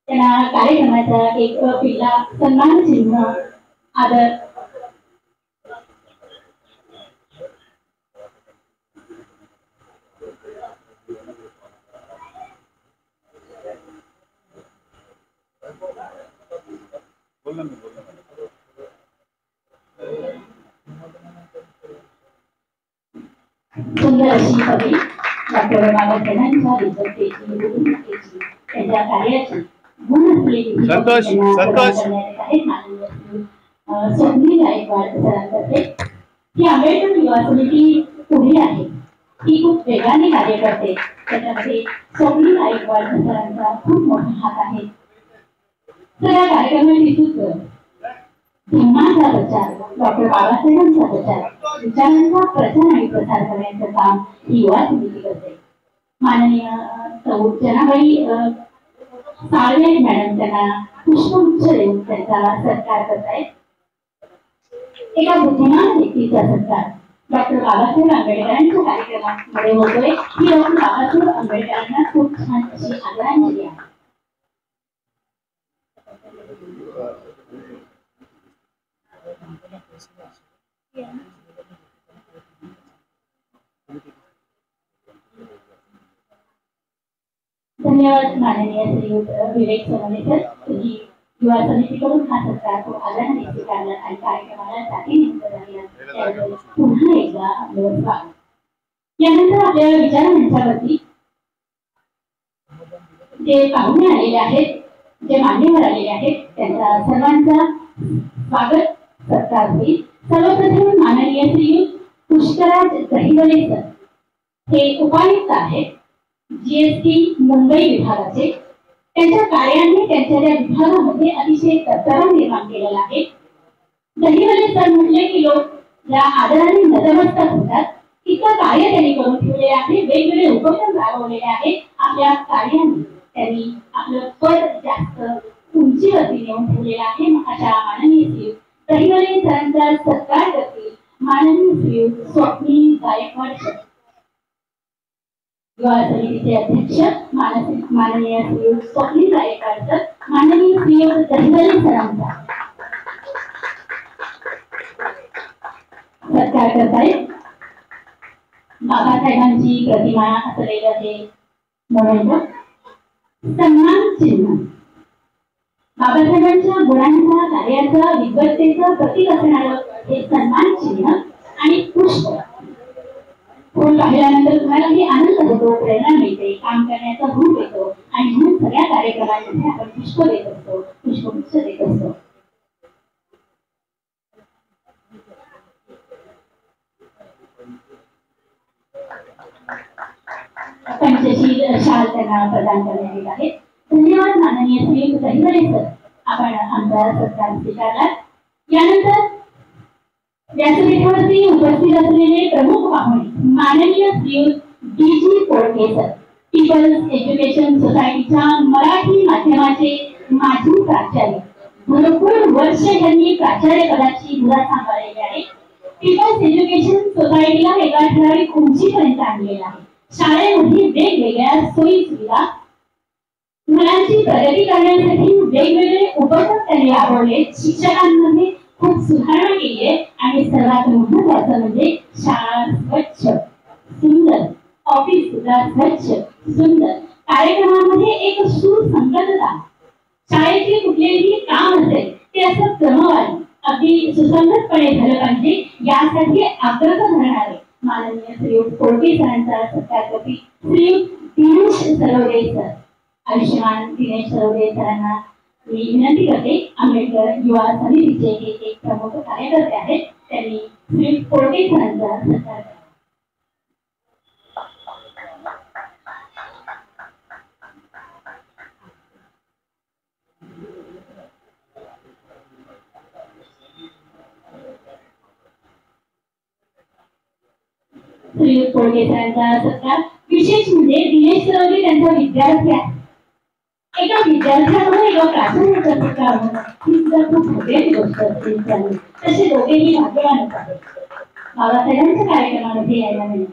त्यांना कार्यक्रमाचा एक पिल्ला सन्मान चिन्ह आदर. सुंदर अशी पदवी डॉक्टर बाबासाहेबांच्या विद्वत्तेची, बुद्धिमत्तेची, त्यांच्या कार्याची गुण असलेली स्वप्नील गायकवाड सरांतर्फे ही आंबेडकर युवा समिती पुढे आहे. ही खूप वेगाने कार्य करते. त्याच्यामध्ये स्वप्नील गायकवाड सरांचा खूप मोठा हात आहे. तर या कार्यक्रमाची सूत्र धम्माचा प्रचार, डॉक्टर बाबासाहेबांचा प्रचार, विचारांचा प्रचार आणि प्रसार करण्याचं काम ही युवा समिती करते. माननीय सौ जनाबाई साळवे मॅडम त्यांना पुष्पगुच्छ देऊन त्यांचा सत्कार करतायत. एका बुद्धिमान व्यक्तीचा सत्कार डॉक्टर बाबासाहेब आंबेडकरांच्या कार्यक्रमामध्ये होतोय. ही डॉक्टर बाबासाहेब आंबेडकरांना खूप छान अशी आदरांजली आहे. धन्यवाद माननीय श्रीयुत विवेक सोनवणे सर, तुम्ही युवा समितीकडून हा सत्कार खूप आदराने स्वीकारला आणि कार्यक्रमाला झाला. पुन्हा एकदा आपल्यावर स्वागत. यानंतर आपल्या विचार मंचावरती जे पाहुणे आलेले आहेत, जे मान्यवर आलेले आहेत, त्यांचा सर्वांचा स्वागत सत्कार होईल. सर्वप्रथम माननीय श्रीयुत पुष्कराज दहिवले सर, हे उपायुक्त आहेत जीएसटी मुंबई विभागाचे. त्यांच्या कार्याने त्यांच्या त्या विभागामध्ये अतिशय तत्पर निर्माण केलेला आहे. दहिवले सर म्हटले की लोक या आदराने नतमस्तक होतात. इतकं कार्य त्यांनी करून ठेवले आहे, वेगवेगळे उपक्रम राबवलेले आहेत. आपल्या कार्याने त्यांनी आपलं पद जास्त उंचीवरती नेऊन ठेवलेलं आहे. अशा माननीय श्री दहिवले सरांचा सत्कार करतील माननीय श्री स्वप्नील गायकवाड सर, युवा समितीचे अध्यक्ष माननीय श्री स्वप्नील गायकवाड सर, माननीय श्री दहिवले सरांचा सत्कार करतायत. बाबासाहेबांची प्रतिमा असलेलं हे मोमेंट सन्मान चिन्ह, बाबासाहेबांच्या गुणांचा, कार्याचा, विद्वत्तेचं प्रतीक असणारं हे सन्मान चिन्ह आणि पुष्प फुल पाहिल्यानंतर तुम्हाला हे आनंद होतो, प्रेरणा मिळते, काम करण्याचा रूप येतो आणि म्हणून सगळ्या कार्यक्रमांमध्ये आपण पुष्प देत असतो, पुष्पगुच्छ देत असतो. पंचशील शाल त्यांना प्रदान करण्यात येत आहे. धन्यवाद माननीय श्री दहिवले सर, आपण आमचा सत्कार स्वीकारला. यानंतर व्यासपीठावरती उपस्थित असलेले प्रमुख पाहुणे माननीय Shri DG. Kolke sir, People's Education सोसायटीच्या मराठी माध्यमाचे माजी प्राचार्य. भरपूर वर्ष यांनी प्राचार्य पदाची धुरा सांभाळलेली आहे. पीपल्स एज्युकेशन सोसायटीला एका ठराविक उंचीपर्यंत आणलेला आहे. शाळेमध्ये वेगवेगळ्या सोयी सुविधा, मुलांची प्रगती करण्यासाठी वेगवेगळे उपक्रम त्यांनी राबवले. शिक्षकांमध्ये खूप सुधारणा केली आहे आणि सर्वात महत्त्वाचं म्हणजे शाळा स्वच्छ सुंदर, ऑफिस सुद्धा स्वच्छ सुंदर. कार्यक्रमामध्ये एक सुसंगतता, शाळेचे कुठलेही काम असेल ते असं क्रमवारी अगदी सुसंगतपणे झालं पाहिजे यासाठी आग्रह धरणारे माननीय श्री कोळके सरांचा सत्कार करतील श्री दिनेश सरोदे सर. आयुष्यमान दिनेश सरोदे सरांना मी विनंती करते, आंबेडकर युवा समितीचे हे एक प्रमुख कार्यकर्ते आहेत, त्यांनी श्री कोळके सरांचा सत्कार श्रीयुत कोळगे सरांचा सत्कार विशेष म्हणजे दिनेश सरवली त्यांचा विद्यार्थी आहे. एका विद्यार्थ्यामुळे एका प्राचार्याचा सत्कार होणं ही सुद्धा खूप मोठी गोष्ट असते. तसे दोघेही भाग्यवानच आहेत. बाबासाहेबांच्या कार्यक्रमामध्ये यायला मिळेल.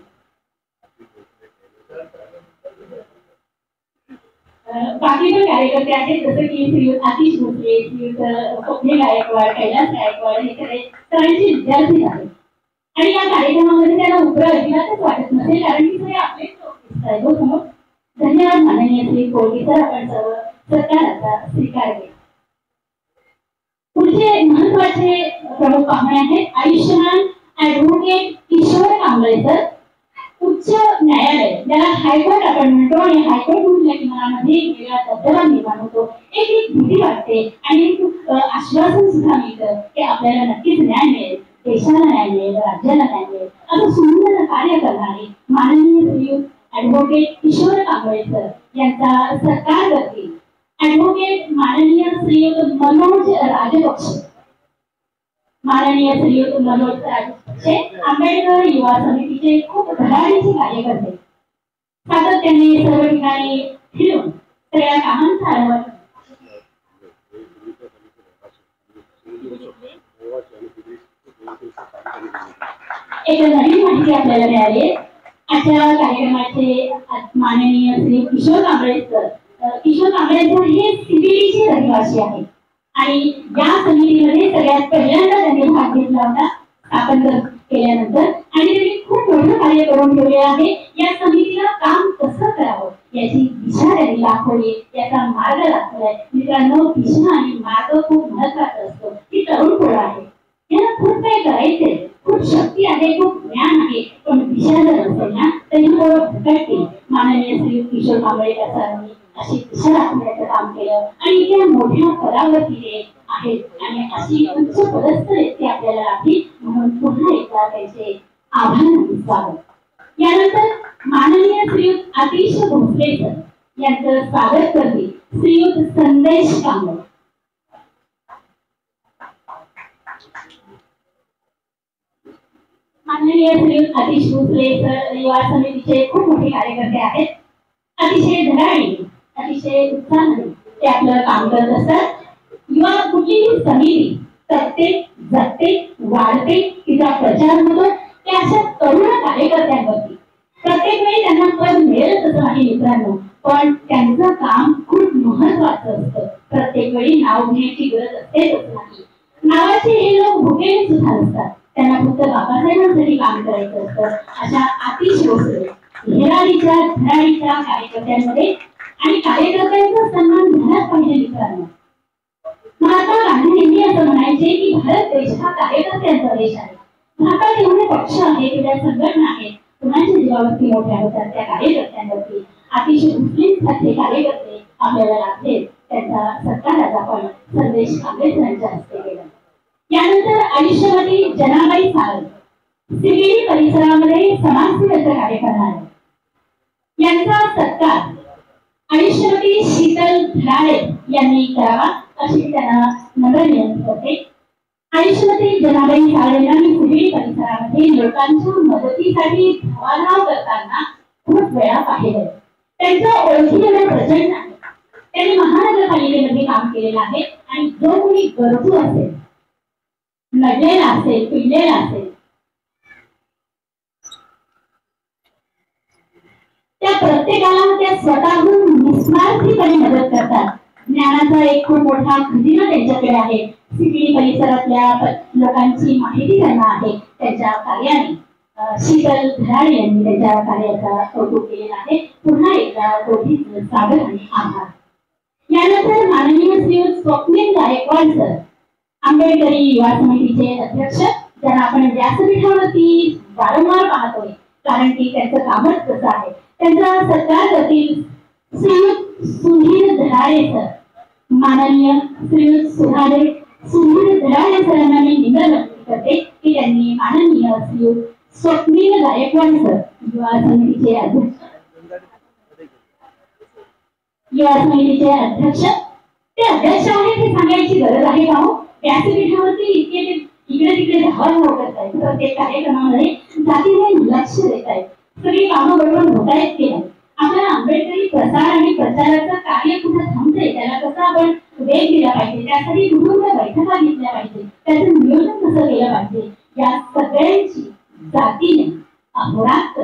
बाकी पण कार्यकर्ते आहेत जसं की श्रीयुत आतिश भोसले, श्रीयुत स्वप्नील गायकवाड, कैलास गायकवाड हे सगळे सरांचे विद्यार्थी आहेत. आणि या कार्यक्रमामध्ये त्यांना उपरा अजिबातच वाटत नसेल कारण की सगळे आपलेच लोक दिसत हो समोर. धन्यवाद माननीय श्री कोळगे सर, आपण सर्व सत्काराचा स्वीकार केला. पुढचे महत्वाचे प्रमुख पाहुणे आहेत आयुष्यमान ऍडव्होकेट ईश्वर कांबळे सर, उच्च न्यायालय ज्याला हायकोर्ट आपण म्हणतो. आणि हायकोर्ट म्हटलं की मनामध्ये एक वेगळा दबदबा निर्माण होतो, एक भीती वाटते आणि आश्वासन सुद्धा मिळतं की आपल्याला नक्कीच न्याय मिळेल, देशाला न्याय मिळेल, राज्याला न्याय मिळेल. असं सुंदर कार्य करणारे माननीय श्रीयुत ऍडव्होकेट ईश्वर कांबळे सर यांचा सत्कार करतील ऍडव्होकेट माननीय श्रीयुत मनोज राजपक्षे. माननीय श्रीयुत मनोज राजपक्षे आंबेडकर युवा समितीचे खूप धडाडीचे कार्यकर्ते, सातत्याने सर्व ठिकाणी फिरून सगळ्या कामांचा आढावा एक नवीन माहिती आपल्याला मिळाली. आजच्या कार्यक्रमाचे माननीय श्री किशोर कांबळे सर, किशोर कांबळे सर हे सीबीडीचे रहिवासी आहेत आणि या समितीमध्ये सगळ्यात पहिल्यांदा त्यांनी भाग घेतला होता स्थापन केल्यानंतर आणि त्यांनी खूप मोठं कार्य करून ठेवले आहे. या समितीला काम कसं करावं याची दिशा त्यांनी दाखवली, याचा मार्ग दाखवलाय. मित्रांनो, दिशा आणि मार्ग खूप महत्वाचा असतो. ही तरुण पोरं आहे, त्यांना खूप काही करायचंय, खूप शक्ती आहे, खूप ज्ञान आहे, पण दिशा जर नसेल ना तर ही पोरं भटकतील. माननीय श्री किशोर कांबळे सरांनी अशी दिशा दाखवण्याचं काम केलं आणि इतक्या मोठ्या पदावरती ते आहेत आणि अशी उच्च पदस्थ व्यक्ती आपल्याला लाभली म्हणून पुन्हा एकदा त्यांचे आभार मानावे. यानंतर माननीय श्रीयुत आतिश भोसले सर यांचं स्वागत करतील श्रीयुत संदेश कांबळे. माननीय श्रीयुत आतिश भोसले सर युवा समितीचे खूप मोठे कार्यकर्ते आहेत. अतिशय धडाडी, अतिशय उत्साहाने ते आपलं काम करत असतात. युवा कुठलीही समिती प्रत्येक जगते, वाढते, तिचा प्रचार होतो त्या अशा तरुण कार्यकर्त्यांवरती. प्रत्येक वेळी त्यांना पद मिळेलच असं नाही मित्रांनो, पण त्यांचं काम खूप महत्वाचं असतं. प्रत्येक वेळी नाव घेण्याची गरज असतेच असं नाही. नावाचे हे लोक भुकेले सुद्धा नसतात, त्यांना फक्त बाबासाहेबांसाठी काम करायचं असतं. अशा आतिश भोसले हेराडीच्या धडाडीच्या कार्यकर्त्यांमध्ये आणि कार्यकर्त्यांचा सन्मान झालाच पाहिजे मित्रांनो. महात्मा गांधी नेहमी असं म्हणायचे की भारत देश हा कार्यकर्त्यांचा देश आहे. भारतात एवढे पक्ष आहेत, एवढ्या संघटना आहेत, कुणाच्या जीवावरती मोठ्या होतात त्या कार्यकर्त्यांवरती. अतिशय मुस्लिमसारखे कार्यकर्ते आपल्याला लाभले, त्यांचा सत्कार आपण संदेश कांबळे सरांच्या हस्ते केला. यानंतर आयुष्यवती जनाबाई सावंत सीबीडी परिसरामध्ये समाजसेवेचं कार्य करणार यांचा सत्कार आयुष्यवती शीतल धराळे यांनी करावा अशी त्यांना नम्र विनंती करते. आयुष्यवती जनाबाई सावंत यांनी सीबीडी परिसरामध्ये लोकांच्या मदतीसाठी धावाधाव करताना खूप वेळा पाहिलं. त्यांच्या ओळखी एवढ्या प्रचंड आहे. त्यांनी महानगरपालिकेमध्ये काम केलेलं आहे आणि जो कोणी गरजू असेल, नडलेला असेल, पिडलेला असेल, त्या प्रत्येकाला त्या स्वतःहून निस्वार्थीपणे मदत करतात. ज्ञानाचा एक खूप मोठा खजिना त्यांच्याकडे आहे. सीबीडी परिसरातल्या लोकांची माहिती त्यांना आहे. त्यांच्या कार्याने शीतल धराळे यांनी त्यांच्या कार्याचा कौतुक केलेला आहे. पुन्हा एकदा दोघींचं स्वागत आणि आभार. यानंतर माननीय श्रीयुत स्वप्नील गायकवाड सर आंबेडकरी युवा समितीचे अध्यक्ष, ज्यांना आपण व्यासपीठावरती वारंवार पाहतोय कारण की त्यांचं कामच कसं आहे. त्यांचा सत्कार करतील श्रीयुत सुधीर धराळे सर. माननीय श्रीयुत सुधीर धराळे सरांना मी निम्र विनंती करते की त्यांनी माननीय श्रीयुत स्वप्नील गायकवाड सर युवा समितीचे अध्यक्ष ते अध्यक्ष आहेत हे सांगायची गरज आहे का हो. व्यासपीठावरती इतके इकडे तिकडे धावाधाव करतायत, प्रत्येक कार्यक्रमामध्ये जातीने लक्ष देत आहेत, सगळी कामं बरोबर होतायत की नाही, आपल्याला आंबेडकरी प्रसार आणि प्रचाराचं कार्य कुठं थांबतंय, त्याला कसं आपण वेग दिला पाहिजे, त्यासाठी कुठून बैठका घेतल्या पाहिजे, त्याचं नियोजन कसं केलं पाहिजे, या सगळ्यांची जातीने अहोरात्र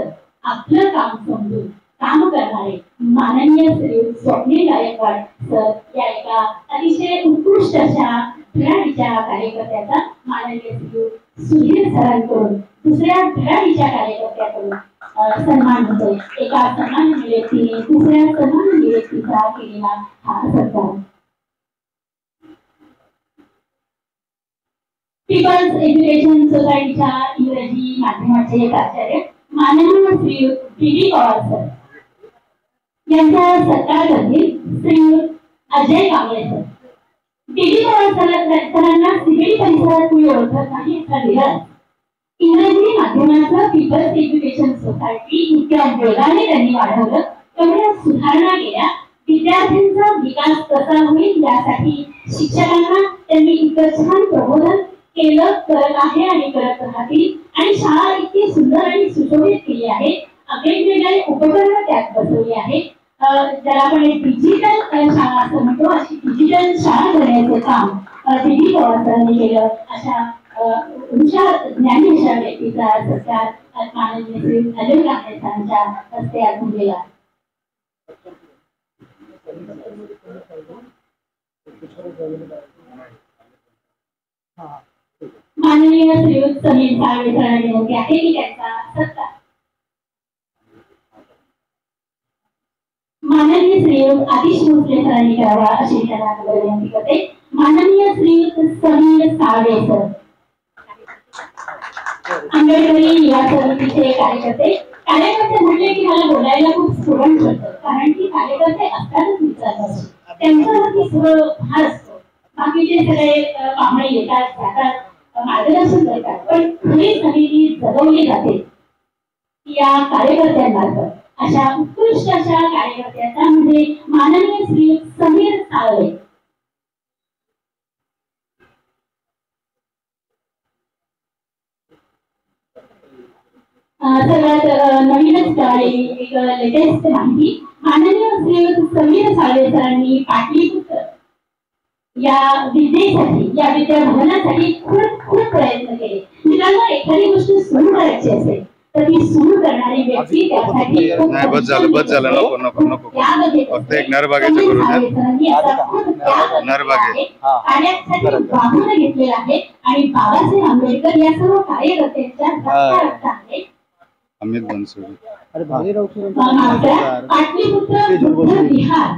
आपलं काम समजून काम करणारे माननीय श्री स्वप्नील गायकवाड सर या एका अतिशय उत्कृष्ट अशा धडाडीच्या कार्यकर्त्याचा माननीय श्री सुधीर सरांकडून दुसऱ्या धडाडीच्या कार्यकर्त्याकडून सन्मान होतोय. एका सन्माननीय व्यक्तीने दुसऱ्या सन्माननीय व्यक्तीचा केलेला हा सत्कार. पीपल्स एज्युकेशन सोसायटीच्या इंग्रजी माध्यमाचे प्राचार्य माननीय श्री पी.डी. पवार सर यांचा सत्कार करतील श्री अजय कांबळे सर. पी.डी. पवार सरांना सीबीडी परिसरात कोणी ओळखत नाही असा विराज इंग्रजी माध्यमाचं पीपल्स एज्युकेशन सोसायटी इतक्या वेगाने त्यांनी वाढवलं, तेवढ्या सुधारणा केल्या, विद्यार्थ्यांचा विकास कसा होईल यासाठी शिक्षकांना त्यांनी इतकं छान प्रबोधन केलं, करत आहे आणि करत राहतील. आणि शाळा इतकी सुंदर आणि सुशोभित केली आहे, वेगवेगळे उपकरण त्यात बसवली आहे. ज्याला आपण डिजिटल शाळा असं म्हणतो, अशी डिजिटल शाळा करण्याचं काम पी.डी. पवार सरांनी केलं. अशा हुशार ज्ञाननिष्ठ व्यक्तीचा सत्कार माननीय श्री अजय कांबळे सरांच्या हस्ते आज झालेला. माननीय श्री समीर साळवे सरांनी विनंती आहे की त्यांचा सत्कार माननीय श्री आतिश भोसले सरांनी करावा अशी त्यांना विनंती करते. माननीय श्री समीर साळवे सर आंबेडकरी युवा समितीचे कार्यकर्ते म्हटले की मला बोलायला खूप स्फुरण पडतं, कारण की कार्यकर्ते असतातच विचारतात, त्यांच्यावरती सगळं भार असतो. बाकीचे सगळे पाहुणे येतात जातात, मार्गदर्शन करतात, पण खरी समिती जगवली जाते या कार्यकर्त्यांमार्फत. अशा उत्कृष्ट अशा कार्यकर्त्यांचा म्हणजे माननीय श्री समीर साळवे. सर्वात नवीनच कळालेली एक लेटेस्ट माहिती, माननीय श्री समीर साळवे सरांनी पाटलीपुत्र या विद्येसाठी या विद्याभवनासाठी खूप प्रयत्न केले. मित्रांनो, एखादी गोष्ट सुरू करायची असेल तर ती सुरू करणारी व्यक्ती त्यासाठी फक्त एक नरबागेचं करू वाहून घेतलेला आहे आणि बाबासाहेब आंबेडकर या सर्व कार्यकर्त्यांच्या अमित बनसोडे पाटलीपुत्र बुद्ध विहार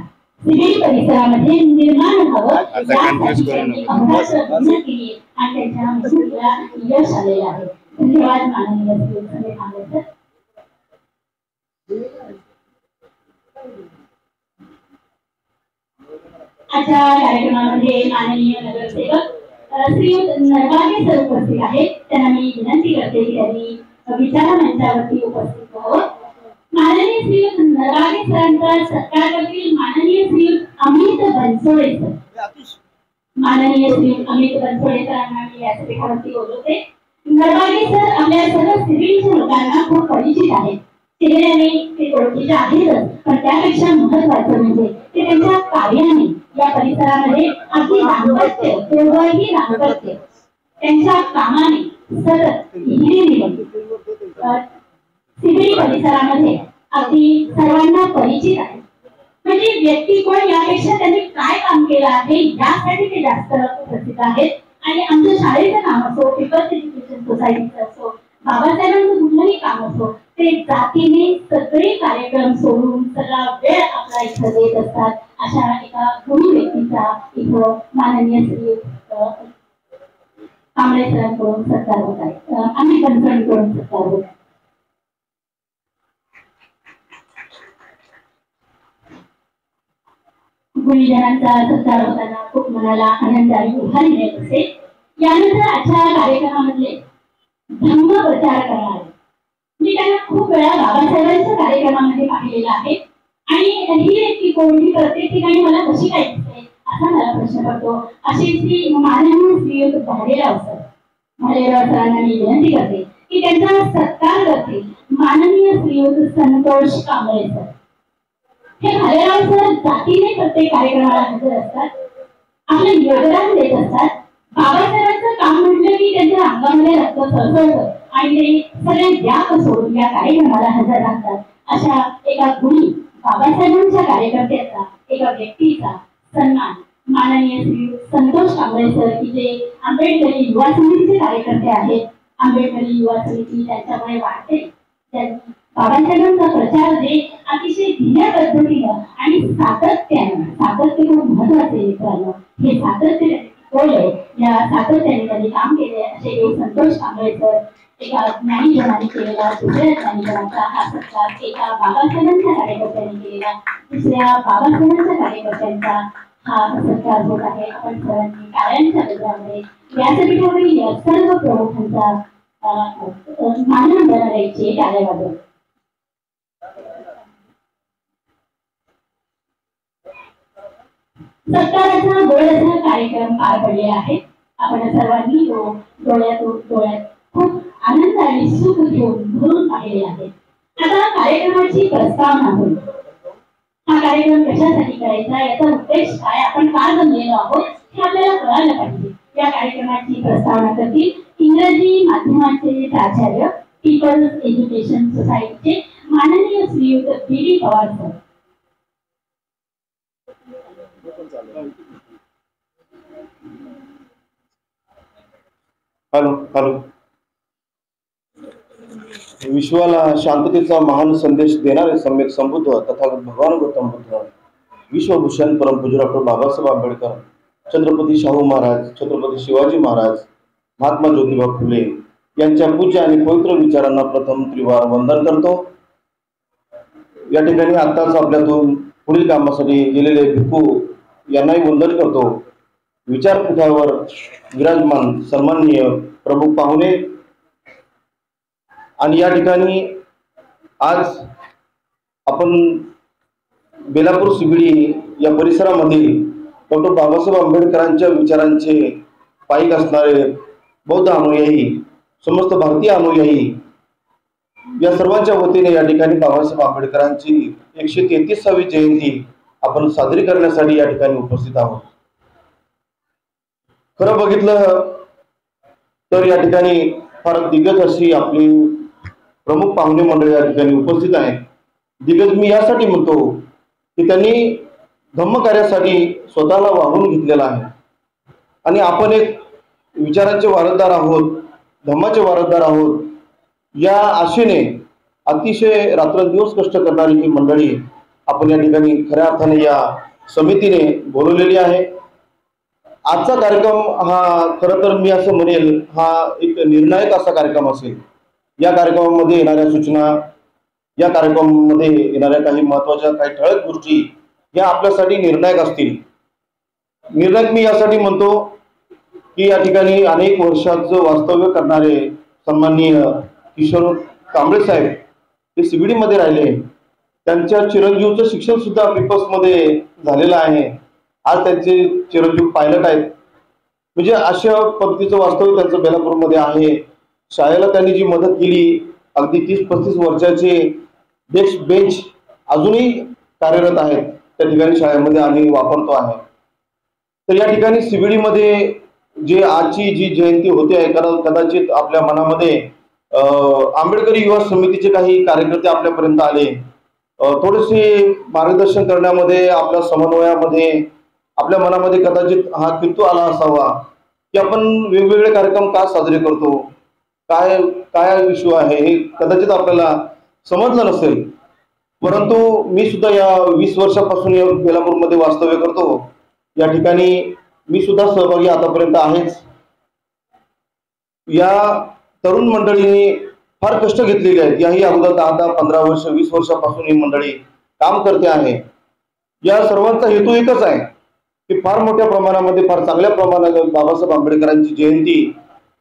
सीबीडी परिसरामध्ये निर्माण व्हावं यासाठी त्यांनी अभ्यासक्रम केली आणि त्यांच्या मिशनला यश आलेलं आहे. धन्यवाद माननीय श्री समीर कांबळे सर. आजच्या कार्यक्रमामध्ये माननीय नगरसेवक श्री नरवागे सर उपस्थित आहेत. त्यांना मी विनंती करते की त्यांनी विचार मंचावरती उपस्थित व्हावं. माननीय श्री नरवागे सरांचा सत्कार करतील माननीय श्री अमित बनसोडे सर. माननीय श्री अमित बनसोडे सरांना मी व्यासपीठावरती बोलवते. नरवागे सर आपल्या सर्व सीबीडीच्या लोकांना खूप परिचित आहेत, चेहऱ्याने ते ओळखीचे आहेतच, पण त्यापेक्षा महत्वाचं म्हणजे ते त्यांच्या कार्याने या परिसरामध्ये अगदी दाम्पत्य केवळही दाम्पत्य त्यांच्या कामाने सतत सीबीडी परिसरामध्ये अगदी सर्वांना परिचित आहे. म्हणजे व्यक्ती कोण यापेक्षा त्यांनी काय काम केलं आहे यासाठी ते जास्त प्रसिद्ध आहेत. आणि आमच्या शाळेचं काम असो, पीपल्स एज्युकेशन सोसायटीचं असो, बाबासाहेबांचं कुठलंही काम असो, ते जातीने सगळे कार्यक्रम सोडून सगळा वेळ आपला इथं देत असतात. अशा एका गुणी व्यक्तीचा इथं माननीय श्री कांबळे सरांकडून सत्कार होत आहे, आम्ही बनसोडेंकडून सत्कार होत आहे. गुणीजनांचा सत्कार होताना खूप मनाला आनंद आणि उभारी मिळत असे. यानंतर आजच्या कार्यक्रमामधले धम्म प्रचार करणारे मी त्यांना खूप वेळा बाबासाहेबांच्या कार्यक्रमामध्ये पाहिलेलं आहे आणि ही व्यक्ती कोणती प्रत्येक ठिकाणी मला कशी काय दिसते असा मला प्रश्न पडतो. अशी श्री माननीय श्री धाडेराव सर. भालेराव सरांना मी विनंती करते की त्यांचा सत्कार करते माननीय श्रीयुत संतोष कांबळे सर. हे भालेराव सर जातीने प्रत्येक कार्यक्रमाला हजर असतात, आपले योगदान देत असतात. बाबासाहेबांचं काम म्हटलं की त्यांच्या अंगामध्ये रक्त सळसळतं आणि ते सगळ्या व्याप सोडून या कार्यक्रमाला हजर राहतात. अशा एका गुणी बाबासाहेबांच्या कार्यकर्त्याचा, एका व्यक्तीचा सन्मान माननीय श्री संतोष कांबळे सर की जे आंबेडकरी युवा समितीचे कार्यकर्ते आहेत. आंबेडकरी युवा समिती त्यांच्यामुळे वाढते. त्यांनी बाबासाहेबांचा प्रचार जे अतिशय धीम्या पद्धतीनं आणि सातत्याने, सातत्य खूप महत्वाचे मित्रांनो, हे सातत्य या सातत्याने त्यांनी काम केले. असे संतोष कांबळे सर एका ज्ञानीजनाने केलेला, दुसऱ्या ज्ञानीजनाचा हा सत्कार एका बाबासाहेबांच्या कार्यकर्त्यांनी केलेला, दुसऱ्या बाबासाहेबांच्या कार्यकर्त्यांचा हा सत्कार होत आहे. आपण सरांनी टाळ्यांच्या गजरामध्ये व्यासपीठावरील या सर्व प्रमुखांचा मानवंदना द्यायची टाळ्या वाजवून. सत्काराचा गोळ्याचा कार्यक्रम पार पडले आहे. आपण सर्वांनी डोळ्यात खूप आनंद आणि सुख घेऊन भरून पाहिले आहे. आता कार्यक्रमाची प्रस्तावना होईल. हा कार्यक्रम कशासाठी करायचा, याचा उद्देश काय, आपण का जमलेलो आहोत हे आपल्याला कळायला पाहिजे. या कार्यक्रमाची प्रस्तावना करतील इंग्रजी माध्यमाचे प्राचार्य, पीपल्स एज्युकेशन सोसायटीचे माननीय श्रीयुत बी.डी. पवार सर. हॅलो. विश्वाला शांततेचा महान संदेश देणारे सम्यक संबुद्ध तथागत भगवान गौतम बुद्ध, विश्वभूषण परमपूज्य डॉक्टर बाबासाहेब आंबेडकर, छत्रपती शाहू महाराज, छत्रपती शिवाजी महाराज, महात्मा ज्योतिबा फुले यांच्या पूज्य आणि पवित्र विचारांना प्रथम त्रिवार वंदन करतो. या ठिकाणी आत्ताच आपल्यातून पुढील कामासाठी गेलेले भिक्खू यांनाही वंदन करतो. विचारपीठावर विराजमान सन्माननीय प्रमुख पाहुणे आणि या ठिकाणी आज आपण बेलापूर सिबिडी या परिसरामधील डॉक्टर बाबासाहेब आंबेडकरांच्या विचारांचे पाईक असणारे बौद्ध अनुयायी, समस्त भारतीय अनुयायी या सर्वांच्या वतीने या ठिकाणी बाबासाहेब आंबेडकरांची 133वी जयंती आपण साजरी करण्यासाठी या ठिकाणी उपस्थित आहोत. खरं बघितलं तर या ठिकाणी फार दिग्गज अशी आपली प्रमुख पाहुणे मंडळी या ठिकाणी उपस्थित आहेत. दिग्गज मी यासाठी म्हणतो की त्यांनी धम्मकार्यासाठी स्वतःला वाहून घेतलेला आहे आणि आपण एक विचारांचे वारसदार आहोत, धम्माचे वारसदार आहोत या आशेने अतिशय रात्रंदिवस कष्ट करणारी ही मंडळी आपण या ठिकाणी खऱ्या अर्थाने या समितीने बोलवलेली आहे. आजचा कार्यक्रम हा खरं तर मी असं म्हणेल हा एक निर्णायक असा कार्यक्रम असेल. या कार्यक्रमामध्ये येणाऱ्या सूचना, या कार्यक्रमामध्ये येणाऱ्या काही महत्त्वाच्या काही ठळक गोष्टी या आपल्यासाठी निर्णायक असतील. निर्णायक मी यासाठी म्हणतो की या ठिकाणी अनेक वर्षाचं वास्तव्य करणारे सन्माननीय किशोर कांबळे साहेब हे सिबिडीमध्ये राहिले. त्यांच्या चिरंजीवचं शिक्षण सुद्धा पीपल्समध्ये झालेलं आहे. आज त्यांचे चिरंजीव पायलट आहेत. म्हणजे अशा पद्धतीचं वास्तव्य त्यांचं बेलापूरमध्ये आहे. शाळेला त्यांनी जी मदत केली, अगदी 30-35 वर्षाचे डेस्क बेंच अजूनही कार्यरत आहेत, त्या ठिकाणी शाळेमध्ये आम्ही वापरतो आहे. तर या ठिकाणी सिबिडीमध्ये जे आजची जी जयंती होते आहे, कदाचित आपल्या मनामध्ये आंबेडकरी युवा समितीचे काही कार्यकर्ते आपल्यापर्यंत आले, थोडेसे मार्गदर्शन करण्यामध्ये, आपल्या समन्वयामध्ये आपल्या मनामध्ये कदाचित हा किंतु आला असावा की आपण वेगवेगळे कार्यक्रम का साजरे करतो, काय काय इश्यू आहे हे कदाचित आपल्याला समजलं नसेल. परंतु मी सुद्धा या 20 वर्षापासून या बेलापूरमध्ये वास्तव्य करतो. या ठिकाणी मी सुद्धा सहभागी आतापर्यंत आहेच. या तरुण मंडळींनी फार कष्ट घेतलेले आहेत. याही अगोदर 10, 15 वर्ष, 20 वर्षापासून ही मंडळी काम करते आहे. या सर्वांचा हेतू एकच आहे की फार मोठ्या प्रमाणामध्ये, फार चांगल्या प्रमाणात बाबासाहेब आंबेडकरांची जयंती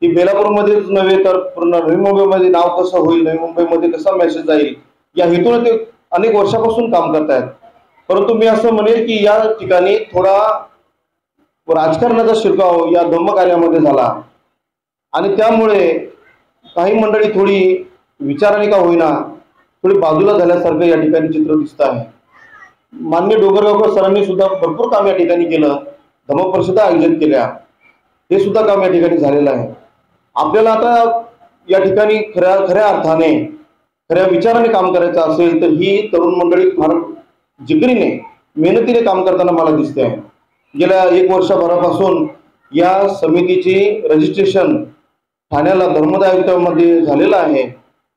ही बेलापूरमध्येच नव्हे तर पूर्ण नवी मुंबईमध्ये नाव कसं होईल, नवी मुंबईमध्ये कसा मेसेज जाईल या हेतूने ते अनेक वर्षापासून काम करत आहेत. परंतु मी असं म्हणेल की या ठिकाणी थोडा राजकारणाचा शिरकाव या धम्म कार्यामध्ये झाला. आणि त्यामुळे काही मंडळी थोडी विचाराने का होईना थोडी बाजूला झाल्यासारखं या ठिकाणी चित्र दिसत आहे. मान्य डोंगरगावकर सरांनी सुद्धा भरपूर काम या ठिकाणी केलं, धम्मपरिषदा आयोजित केल्या, हे सुद्धा काम या ठिकाणी झालेलं आहे. आपल्याला आता या ठिकाणी खऱ्या अर्थाने खऱ्या विचाराने काम करायचं असेल तर ही तरुण मंडळी फार जिगरीने मेहनतीने काम करताना मला दिसते आहे. गेल्या 1 वर्षभरापासून या समितीची रजिस्ट्रेशन ठाण्याला धर्मदाय आयुक्तालयामध्ये झालेलं आहे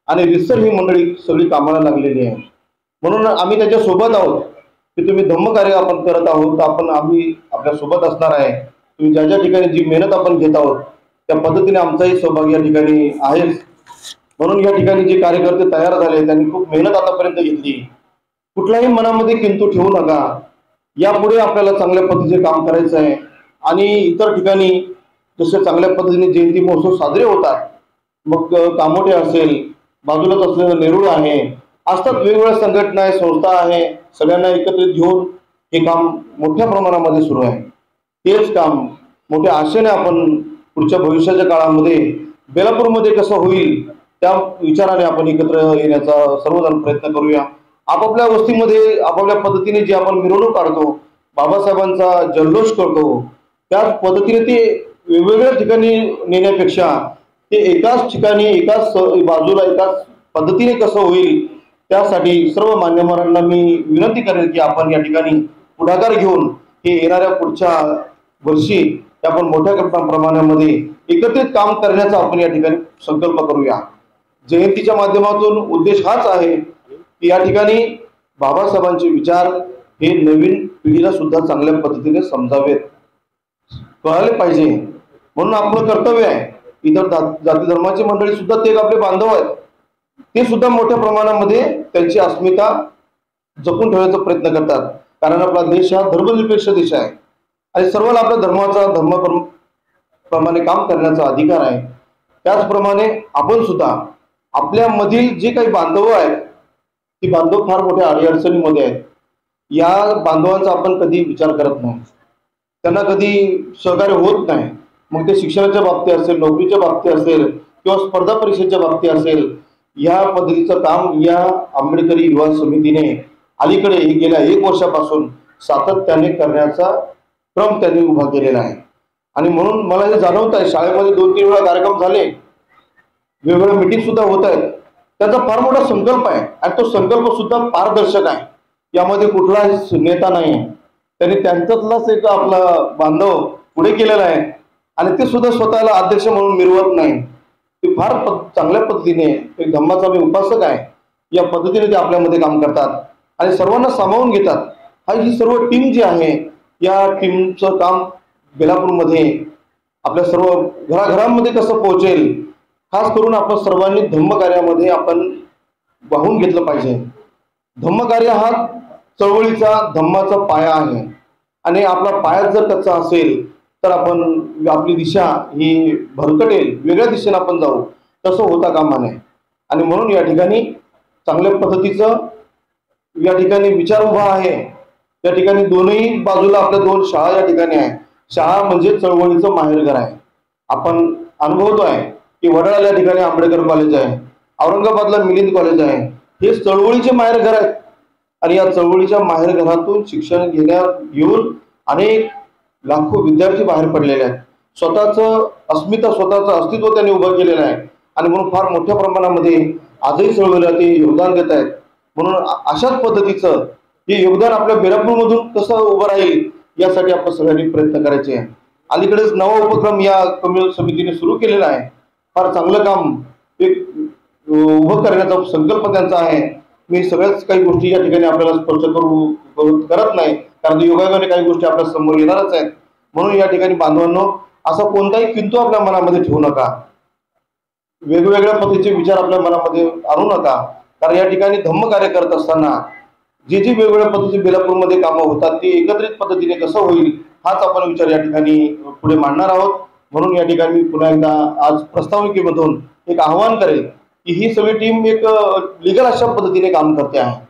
आणि रितसर ही मंडळी सगळी कामाला लागलेली आहे. म्हणून आम्ही त्याच्या सोबत आहोत की तुम्ही धम्मकार्य आपण करत आहोत तर आम्ही आपल्या सोबत असणार आहे. तुम्ही ज्या ज्या ठिकाणी जी मेहनत आपण घेत आहोत त्या पद्धतीने आमचाही सहभाग या ठिकाणी आहेच. म्हणून या ठिकाणी जे कार्यकर्ते तयार झाले त्यांनी खूप मेहनत आतापर्यंत घेतली. कुठलाही मनामध्ये किंतु ठेवू नका. यापुढे आपल्याला चांगल्या पद्धतीचे काम करायचं आहे आणि इतर ठिकाणी जसे चांगल्या पद्धतीने जयंती महोत्सव साजरे होतात, मग कामोठे असेल, बाजूलाच असलेलं नेरुळ आहे, असतात वेगवेगळ्या संघटना आहे, संस्था आहे, सगळ्यांना एकत्रित घेऊन हे काम मोठ्या प्रमाणामध्ये सुरू आहे. तेच काम मोठ्या आशेने आपण पुढच्या भविष्याच्या काळामध्ये बेलापूरमध्ये कसं होईल त्या विचाराने आपण एकत्र येण्याचा सर्वजण प्रयत्न करूया. आपापल्या वस्तीमध्ये आपापल्या पद्धतीने जे आपण मिरवणूक काढतो, बाबासाहेबांचा जल्लोष करतो, त्याच पद्धतीने ते वेगवेगळ्या ठिकाणी नेण्यापेक्षा ते एकाच ठिकाणी एकाच बाजूला एकाच पद्धतीने कसं होईल त्यासाठी सर्व मान्यवरांना मी विनंती करेन की आपण या ठिकाणी पुढाकार घेऊन हे येणाऱ्या पुढच्या वर्षी आपण मोठ्या प्रमाणामध्ये एकत्रित काम करण्याचा आपण या ठिकाणी संकल्प करूया. जयंतीच्या माध्यमातून उद्देश हाच आहे की या ठिकाणी बाबासाहेबांचे विचार हे नवीन पिढीला सुद्धा चांगल्या पद्धतीने समजावेत, कळाले पाहिजे. म्हणून आपलं कर्तव्य आहे. इतर जाती धर्माची मंडळी सुद्धा ते आपले बांधव आहेत, ते सुद्धा मोठ्या प्रमाणामध्ये त्यांची अस्मिता जपून ठेवण्याचा प्रयत्न करतात. कारण आपला देश हा धर्मनिरपेक्ष देश आहे आणि सर्वांना आपल्या धर्माप्रमाणे काम करण्याचा अधिकार आहे. त्याचप्रमाणे आपण सुद्धा आपल्यामधील जे काही बांधव आहेत ती बांधव फार मोठ्या अडीअडचणीमध्ये आहेत. या बांधवांचा आपण कधी विचार करत नाही, त्यांना कधी सहकार्य होत नाही. मग ते शिक्षणाच्या बाबतीत असेल, नोकरीच्या बाबतीत असेल किंवा स्पर्धा परीक्षेच्या बाबतीत असेल, या पद्धतीचं काम या आंबेडकरी युवा समितीने अलीकडे गेल्या 1 वर्षापासून सातत्याने करण्याचा क्रम त्यांनी उभा केलेला आहे. आणि म्हणून मला हे जाणवत आहे, शाळेमध्ये 2-3 वेळा कार्यक्रम झाले, वेगवेगळ्या मीटिंग सुद्धा होत आहेत. त्याचा फार मोठा संकल्प आहे आणि तो संकल्प सुद्धा पारदर्शक आहे. यामध्ये कुठलाही नेता नाही आहे. त्यांनी त्यांच्यातलाच एक आपला बांधव पुढे केलेला आहे आणि ते सुद्धा स्वतःला अध्यक्ष म्हणून मिरवत नाही. ते फार चांगल्या पद्धतीने एक धम्माचा मी उपासक आहे या पद्धतीने ते आपल्यामध्ये काम करतात आणि सर्वांना सामावून घेतात. ही सर्व टीम जी आहे या टीमचं काम बेलापूरमध्ये आपल्या सर्व घराघरांमध्ये कसं पोहोचेल, खास करून आपण सर्वांनी धम्मकार्यामध्ये आपण वाहून घेतलं पाहिजे. धम्मकार्य हा चळवळीचा धम्माचा पाया आहे आणि आपला पाया जर कच्चा असेल तर आपण आपली दिशा ही भरकटेल, वेगळ्या दिशेने आपण जाऊ, तसं होता कामा नये. आणि म्हणून या ठिकाणी चांगल्या पद्धतीचं या ठिकाणी विचार उभा आहे. या ठिकाणी दोन्ही बाजूला आपल्या 2 शाळा या ठिकाणी आहे. शाळा म्हणजे चळवळीचं माहेरघर आहे. आपण अनुभवतोय की वडाळ्याला या ठिकाणी आंबेडकर कॉलेज आहे, औरंगाबादला मिलिंद कॉलेज आहे. हे चळवळीचे माहेरघर आहेत आणि या चळवळीच्या माहेरघरातून शिक्षण घेऊन अनेक लाखो विद्यार्थी बाहेर पडलेले आहेत. स्वतःचं अस्मिता, स्वतःचं अस्तित्व त्यांनी उभं केलेलं आहे आणि म्हणून फार मोठ्या प्रमाणामध्ये आजही चळवळीला ते योगदान देत आहेत. म्हणून अशाच पद्धतीचं हे योगदान आपल्या बेलापूरमधून कसं उभं राहील यासाठी आपण सगळ्यांनी प्रयत्न करायचे आहे. अलीकडेच नवा उपक्रम या कम्युनिटी समितीने सुरू केलेला आहे. फार चांगलं काम एक उभं करण्याचा संकल्प त्यांचा आहे. मी सगळ्याच काही गोष्टी या ठिकाणी आपल्याला स्पर्श करत नाही, कारण योगायोगाने काही गोष्टी आपल्या समोर येणारच आहेत. म्हणून या ठिकाणी बांधवांनो, असा कोणताही किंतु आपल्या मनामध्ये ठेवू नका, वेगवेगळ्या पद्धतीचे विचार आपल्या मनामध्ये आणू नका. कारण या ठिकाणी धम्मकार्य करत असताना जे वेगवेगळ्या पद्धतीचे बेलापूरमध्ये कामं होतात ते एकत्रित पद्धतीने कसं होईल हाच आपण विचार या ठिकाणी पुढे मांडणार आहोत. म्हणून या ठिकाणी पुन्हा एकदा आज प्रस्ताविकेमधून एक आवाहन करेल की ही सगळी टीम एक लिगल अशा पद्धतीने काम करते आहे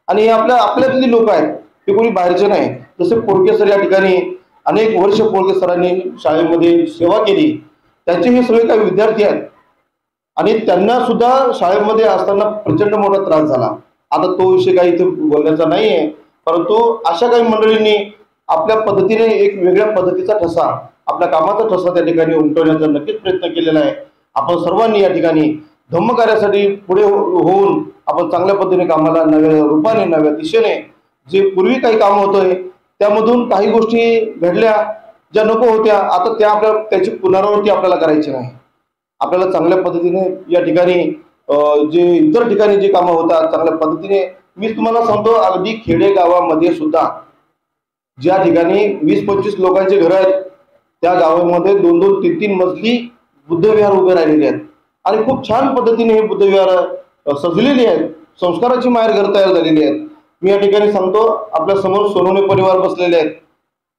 आणि हे आपल्यातली लोक आहेत, ते कोणी बाहेरचे नाही. जसे पोळके सर या ठिकाणी अनेक वर्ष पोळके सरांनी शाळेमध्ये सेवा केली, त्याचे हे सगळे काही विद्यार्थी आहेत आणि त्यांना सुद्धा शाळेमध्ये असताना प्रचंड मोठा त्रास झाला. आता तो विषय काही इथे बोलण्याचा नाही आहे, परंतु अशा काही मंडळींनी आपल्या पद्धतीने एक वेगळ्या पद्धतीचा ठसा, आपल्या कामाचा ठसा त्या ठिकाणी उमटवण्याचा नक्कीच प्रयत्न केलेला आहे. आपण सर्वांनी या ठिकाणी धम्मकार्यासाठी पुढे होऊन आपण चांगल्या पद्धतीने कामाला नव्या रूपाने नव्या दिशेने, जे पूर्वी काही काम होतंय त्यामधून काही गोष्टी घडल्या ज्या नको होत्या, आता त्या त्याची पुनरावृत्ती आपल्याला करायची नाही. आपल्याला चांगल्या पद्धतीने या ठिकाणी जे इतर ठिकाणी जे कामं होतात चांगल्या पद्धतीने, मी तुम्हाला सांगतो अगदी खेडेगावामध्ये सुद्धा ज्या ठिकाणी 20-25 लोकांचे घर आहेत त्या गावामध्ये 2-2, 3-3 मजली बुद्धविहार उभे राहिलेले आहेत आणि खूप छान पद्धतीने हे बुद्धविहार सजलेली आहेत. संस्काराची माहेर घर तयार झालेली आहेत. मी या ठिकाणी सांगतो, आपल्या समोर सोनवणे परिवार बसलेले आहेत.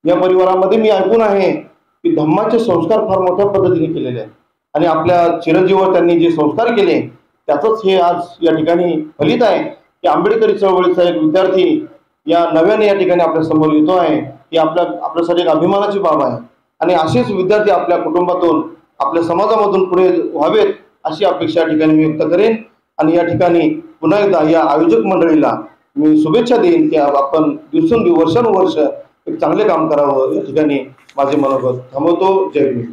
या परिवारामध्ये मी ऐकून आहे की धम्माचे संस्कार फार मोठ्या पद्धतीने केलेले आहेत आणि आपल्या चिरंजीवावर त्यांनी जे संस्कार केले त्याचंच हे आज या ठिकाणी फलित आहे की आंबेडकरी चळवळीचा एक विद्यार्थी या नव्याने या ठिकाणी आपल्या समोर येतो आहे. ही आपल्यासाठी एक अभिमानाची बाब आहे आणि असेच विद्यार्थी आपल्या कुटुंबातून आपल्या समाजामधून पुढे व्हावेत अशी अपेक्षा या ठिकाणी मी व्यक्त करेन. आणि या ठिकाणी पुन्हा एकदा या आयोजक मंडळीला मी शुभेच्छा देईन की आपण दिवसेंदिवस वर्षानुवर्ष एक चांगले काम करावं. या ठिकाणी माझे मनोगत थांबवतो. जय भीम.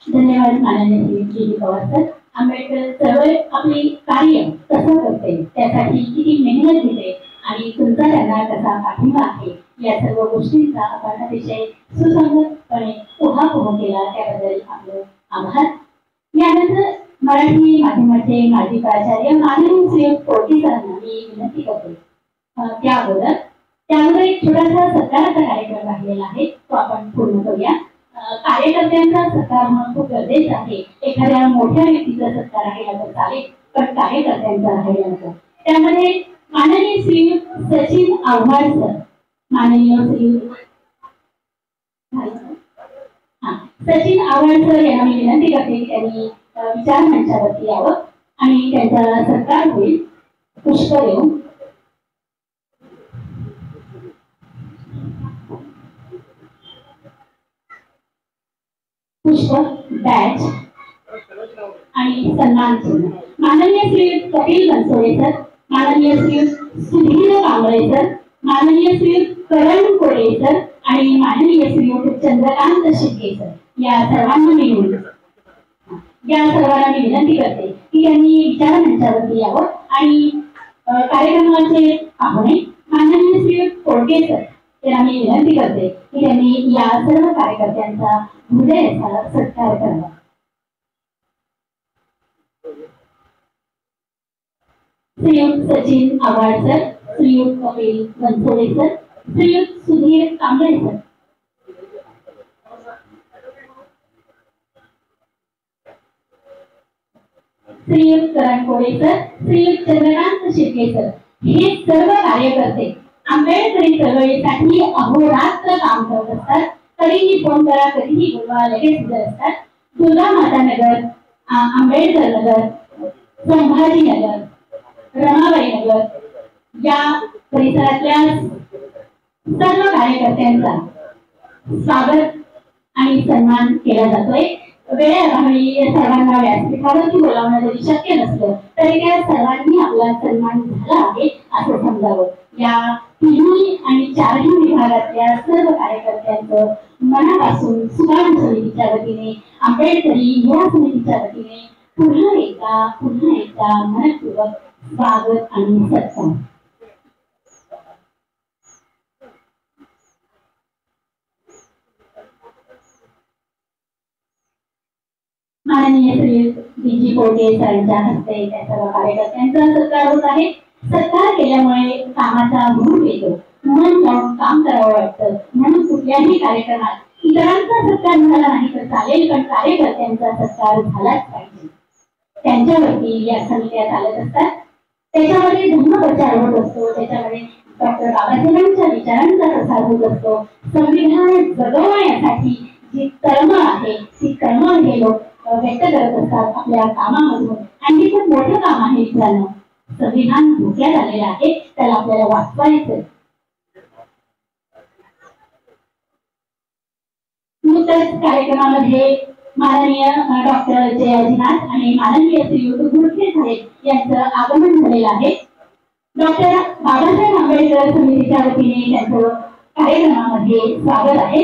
धन्यवाद माननीय श्री पवार सर. आंबेडकर चळवळ आपले कार्य कसं करते, त्यासाठी किती मेहनत घेते आणि तुमचा त्यांना कसा पाठिंबा आहे, या सर्व गोष्टींचा आपण अतिशय सुसंगतपणे उहापोह केला, त्याबद्दल आपलं आभार. यानंतर मराठी माध्यमाचे माजी प्राचार्य माननीय श्री कोळके सरांना मी विनंती करते. त्यावर एक छोटासा सत्काराचा कार्यक्रम राहिलेला आहे, तो आपण पूर्ण करूया. कार्यकर्त्यांचा सत्कार होणं खूप गरजेचं आहे. एखाद्या मोठ्या व्यक्तीचा सत्कार राहिला तर चालेल, पण कार्यकर्त्यांचा राहिला नको. त्यामध्ये माननीय श्री सचिन आव्हाड सर, माननीय श्री सचिन आव्हाड सर यांना मी विनंती करते की त्यांनी विचार मंचावरती यावं आणि त्यांचा सत्कार होईल. पुष्प देऊन पुष्प, बॅच आणि सन्मान चिन्ह. माननीय श्री कपिल बनसोडे सर, माननीय श्री सुधीर कांबळे सर, माननीय श्री करण कोळे सर आणि माननीय श्री चंद्रकांत शिर्के सर, या सर्वांना मी विनंती करते की त्यांनी विचार मंचावरती यावं आणि कार्यक्रमाचे पाहुणे माननीय श्री कोळके सर यांना मी विनंती करते की त्यांनी या सर्व कार्यकर्त्यांचा हृदयाचा सत्कार करावा. श्रीयुत सचिन आव्हाड सर, श्रीयुत कपिल बनसोडे सर, श्रीयुत सुधीर कांबळे सर, श्रीयुत करण कोळे सर, श्रीयुत चंद्रकांत शिर्के सर, हे सर्व कार्यकर्ते आंबेडकरी चळवळीसाठी अहोरात्र काम करत असतात. कधीही फोन करा, कधीही बोलवा, लगेच हजर असतात. दुर्गा माता नगर, आंबेडकर नगर, संभाजी नगर, रमाबाई नगर या परिसरातल्या सर्व कार्यकर्त्यांचा स्वागत आणि सन्मान केला जातोय. वेळेअभावी सर्वांना व्यासपीठावरती बोलावणं जरी शक्य नसलं तरी त्या सर्वांनी आपला सन्मान झाला आहे असं समजावं. या 3 आणि 4 विभागातल्या सर्व कार्यकर्त्यांचं मनापासून सुकाणू समितीच्या वतीने, आंबेडकरी युवा समितीच्या वतीने पुन्हा एकदा मनपूर्वक स्वागत आणि सत्कार. माननीय श्री डी.जी. कोळके सरांच्या हस्ते त्या सर्व कार्यकर्त्यांचा सत्कार होत आहे. सत्कार केल्यामुळे कामाचा भूर येतो, मन लावून काम करावं वाटतं. म्हणून कुठल्याही कार्यक्रमात इतरांचा सत्कार झाला नाही तर चालेल, पण कार्यकर्त्यांचा सत्कार झालाच पाहिजे. त्यांच्यावरती या समित्या चालत असतात. त्याच्यामध्ये धम्मप्रचार होत असतो, त्याच्यामध्ये डॉक्टर बाबासाहेबांच्या विचारांचा प्रसार होत असतो. संविधान जगवण्यासाठी जी कर्म आहे ती कर्म हे लोक व्यक्त करत असतात आपल्या कामामधून. आणि खूप मोठं काम आहे मित्रांनो. संविधान धोक्यात आलेलं आहे, त्याला आपल्याला वाचवायचं. नुकत्याच कार्यक्रमामध्ये माननीय डॉक्टर जयाजीनाथ आणि माननीय श्रीयुत गुरखे साहेब यांचं आगमन झालेलं आहे. डॉक्टर बाबासाहेब आंबेडकर समितीच्या वतीने त्यांचं कार्यक्रमामध्ये स्वागत आहे.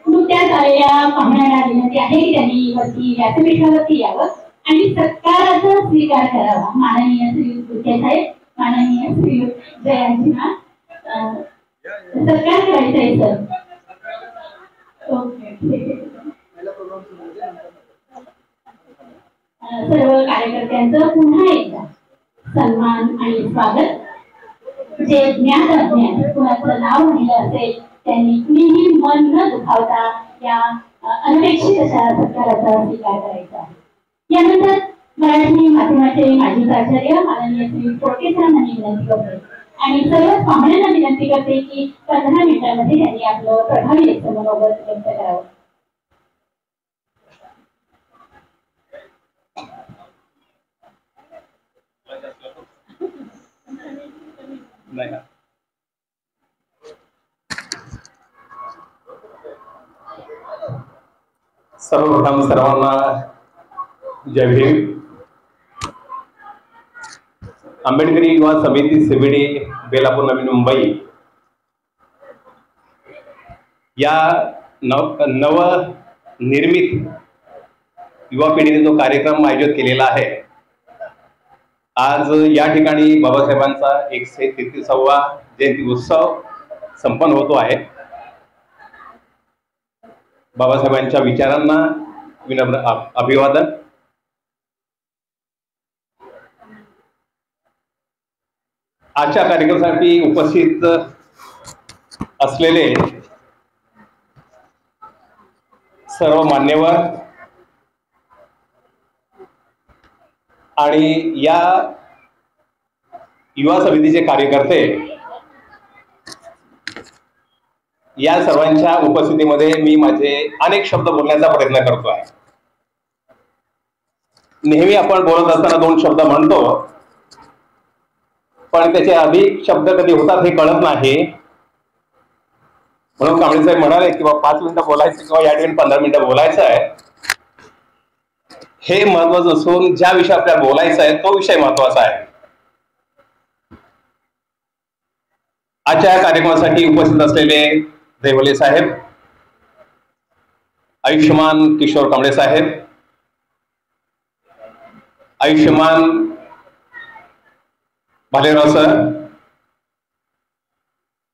नुकत्याच आलेल्या पाहुण्यांना विनंती आहे की त्यांनी वरती व्यासपीठावरती यावं आणि सत्काराचा स्वीकार करावा. माननीय श्रीयुत गुरखे साहेब, माननीय श्रीयुत जयांजीनाथ, सत्कार करायचा आहे सर. सर्व कार्यकर्त्यांचं पुन्हा एकदा सन्मान आणि स्वागत. जे ज्ञात अज्ञात कुणाचं नाव राहिलं असेल त्यांनी कुणीही मन न दुखावता या अनपेक्षित अशा सत्काराचा स्वीकार करायचा आहे. यानंतर मराठी माध्यमाचे माजी प्राचार्य माननीय श्री फोडके सरांना विनंती करते आणि सर्व पाहुण्यांना विनंती करते की 15 मिनिटांमध्ये त्यांनी आपलं प्रभावी मनोगत व्यक्त करावं. सर्वप्रथम सर्वांना जय भीम. आंबेडकरी युवा समिती सीबीडी बेलापूर नवी मुंबई या नवनिर्मित युवा पिढीने जो कार्यक्रम आयोजित केलेला आहे, आज या ठिकाणी बाबासाहेबांचा 133वा जयंती उत्सव संपन्न होतो आहे. बाबासाहेबांच्या विचारांना विनम्र अभिवादन. आजच्या कार्यक्रमासाठी उपस्थित असलेले सर्व मान्यवर आणि या युवा समितीचे कार्यकर्ते, या सर्वांच्या उपस्थितीमध्ये मी माझे अनेक शब्द बोलण्याचा प्रयत्न करतो आहे. नेहमी आपण बोलत असताना 2 शब्द म्हणतो, पण त्याचे अधिक शब्द कधी होतात हे कळत नाही. म्हणून कांबळे साहेब म्हणाले की 5 मिनिटं बोलायचं किंवा या ठिकाणी 15 मिनिटं बोलायचं आहे, हे महत्वाचं असून ज्या विषय आपल्याला बोलायचा आहे तो विषय महत्वाचा आहे. आजच्या या कार्यक्रमासाठी उपस्थित असलेले देवले साहेब, आयुष्यमान किशोर कांबळे साहेब, आयुष्यमान Bhalerao sir,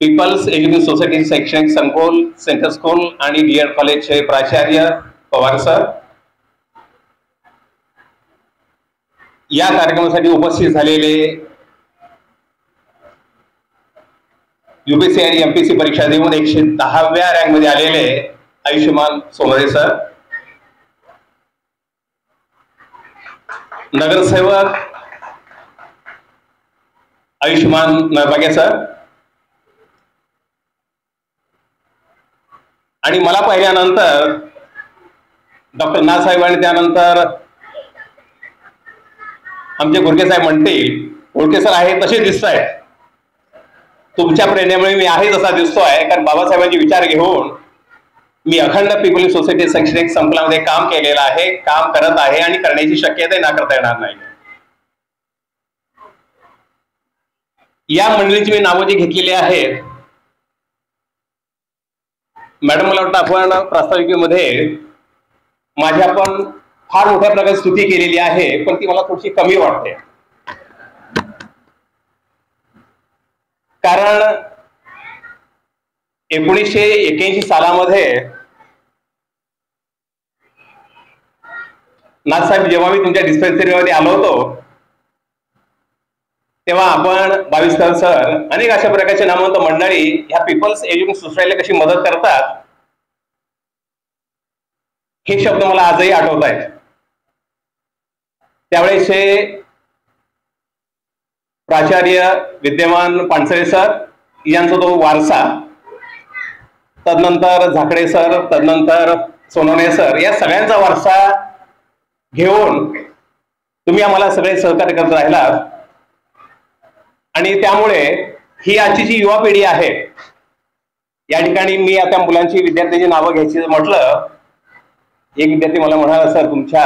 People's Education Society शैक्षणिक संकुल सेंटर स्कूल आणि डीएड कॉलेजचे प्राचार्य पवार सर, या कार्यक्रमासाठी उपस्थित झालेले यूपीएससी आणि एमपीएससी परीक्षा देऊन 110व्या रँक मध्ये आलेले आयुष्यमान सोनरे सर, नगरसेवक आयुष्यमान नरबागे सर, आणि मला पाहिल्यानंतर डॉक्टर नाथसाहेब आणि त्यानंतर आमचे गुरखे साहेब म्हणतील गुरखे सर आहे तसे दिसत आहेत. तुमच्या प्रेरणेमुळे मी आहे तसा दिसतो आहे, कारण बाबासाहेबांचे विचार घेऊन मी अखंड पीपल्स सोसायटी शैक्षणिक संकुलामध्ये काम केलेलं आहे, काम करत आहे आणि करण्याची शक्यता नाकारता येणार नाही. या मंडळीची मी नावं जी घेतलेली आहेत, मॅडम मला वाटतं आपण प्रास्ताविकेमध्ये माझ्या पण फार मोठ्या प्रकारे स्तुती केलेली आहे, पण ती मला थोडीशी कमी वाटते. कारण 1981 सालामध्ये नाथसाहेब जेव्हा मी तुमच्या डिस्पेन्सरीमध्ये आलो होतो तेव्हा आपण 22 सर अनेक अशा प्रकारचे नामवंत मंडळी ह्या पीपल्स एज्युकेशन सोसायटीला कशी मदत करतात हे शब्द मला आजही आठवत आहेत. त्यावेळेसचे प्राचार्य विद्यमान पानसरे सर यांचा तो वारसा, तदनंतर झाकडे सर, तदनंतर सोनवणे सर, या सगळ्यांचा वारसा घेऊन तुम्ही आम्हाला सगळे सहकार्य करत राहिलात आणि त्यामुळे ही आजची जी युवा पिढी आहे, या ठिकाणी मी आता मुलांची विद्यार्थ्यांची नावं घ्यायची म्हटलं, एक विद्यार्थी मला म्हणाला, सर तुमच्या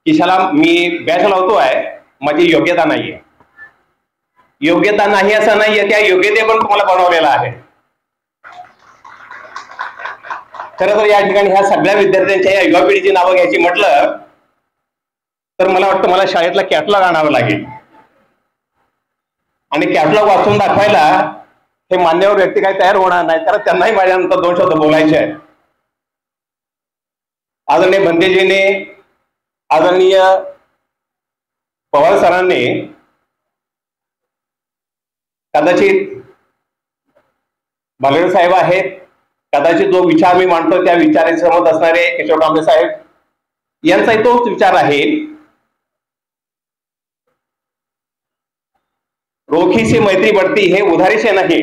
खिशाला मी बॅच लावतो आहे, माझी योग्यता नाहीये. योग्यता नाही असं नाहीये, त्या योग्यते पण तुम्हाला बनवलेला आहे. खरं तर या ठिकाणी ह्या सगळ्या विद्यार्थ्यांच्या या युवा पिढीची नावं घ्यायची म्हटलं तर मला वाटतं मला शाळेतला कॅटलॉग आणावं लागेल, आणि कॅटलॉग वाचून दाखवायला हे मान्यवर व्यक्ती काही तयार होणार नाही, कारण त्यांनाही माझ्यानंतर 2 शब्द बोलायचे आहेत. आदरणीय भंतेजीने, आदरणीय पवार सरांनी कदाचित भालेराव साहेब आहेत, कदाचित जो विचार मी मांडतो त्या विचाराशी सहमत असणारे केशव कांबळे साहेब यांचाही तोच विचार आहे. रोखी से मैत्री बढ़ती है, उधारी से नाही.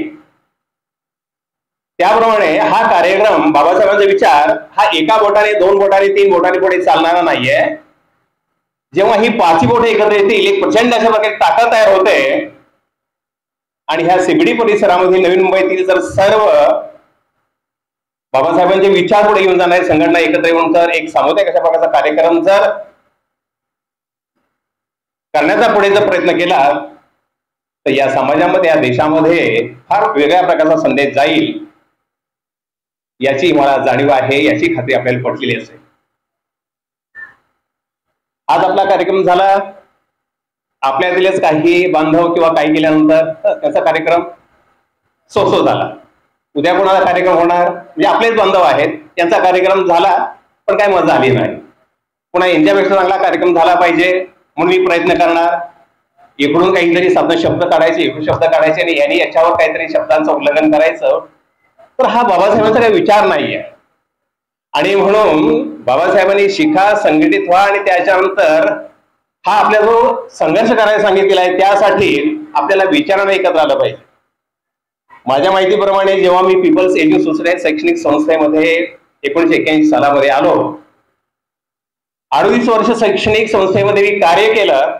त्याप्रमाणे हा कार्यक्रम, बाबासाहेबांचा विचार हा एका बोटाने, 2 बोटाने, 3 बोटाने पुढे चालणारा नाहीये. जेव्हा ही 5 बोटे एकत्र येतील, एक प्रचंड अशा प्रकारे ताकद तयार होते, आणि ह्या सीबीडी परिसरामध्ये नवी मुंबईतील जर सर्व बाबासाहेबांचे विचार पुढे घेऊन जाणारे संघटना एकत्र येऊन जर एक सामुदायिक अशा प्रकारचा कार्यक्रम जर करण्याचा पुढे जर प्रयत्न केला तर या समाजामध्ये, या देशामध्ये फार वेगळ्या प्रकारचा संदेश जाईल, याची मला जाणीव आहे, याची खात्री आपल्याला पटलेली असेल. आज आपला कार्यक्रम झाला, आपल्यातीलच काही बांधव किंवा काही केल्यानंतर त्याचा कार्यक्रम सो झाला. उद्या कोणाला कार्यक्रम होणार, म्हणजे आपलेच बांधव आहेत, त्यांचा कार्यक्रम झाला पण काय मजा आली नाही. पुन्हा यांच्यापेक्षा चांगला कार्यक्रम झाला पाहिजे म्हणून मी प्रयत्न करणार. इकडून काहीतरी शब्द काढायचे, इकडून शब्द काढायचे आणि यांनी याच्यावर काहीतरी शब्दांचं उल्लंघन करायचं, तर हा बाबासाहेबांचा काही विचार नाहीये. आणि म्हणून बाबासाहेबांनी शिका, संघटित व्हा, आणि त्याच्यानंतर हा आपल्या जो संघर्ष करायला सांगितलेला आहे त्यासाठी आपल्याला विचारानं एकत्र आलं पाहिजे. माझ्या माहितीप्रमाणे जेव्हा मी पीपल्स एज्युकेशन सोसायटी शैक्षणिक संस्थेमध्ये 1981 सालामध्ये आलो, 38 वर्ष शैक्षणिक संस्थेमध्ये मी कार्य केलं.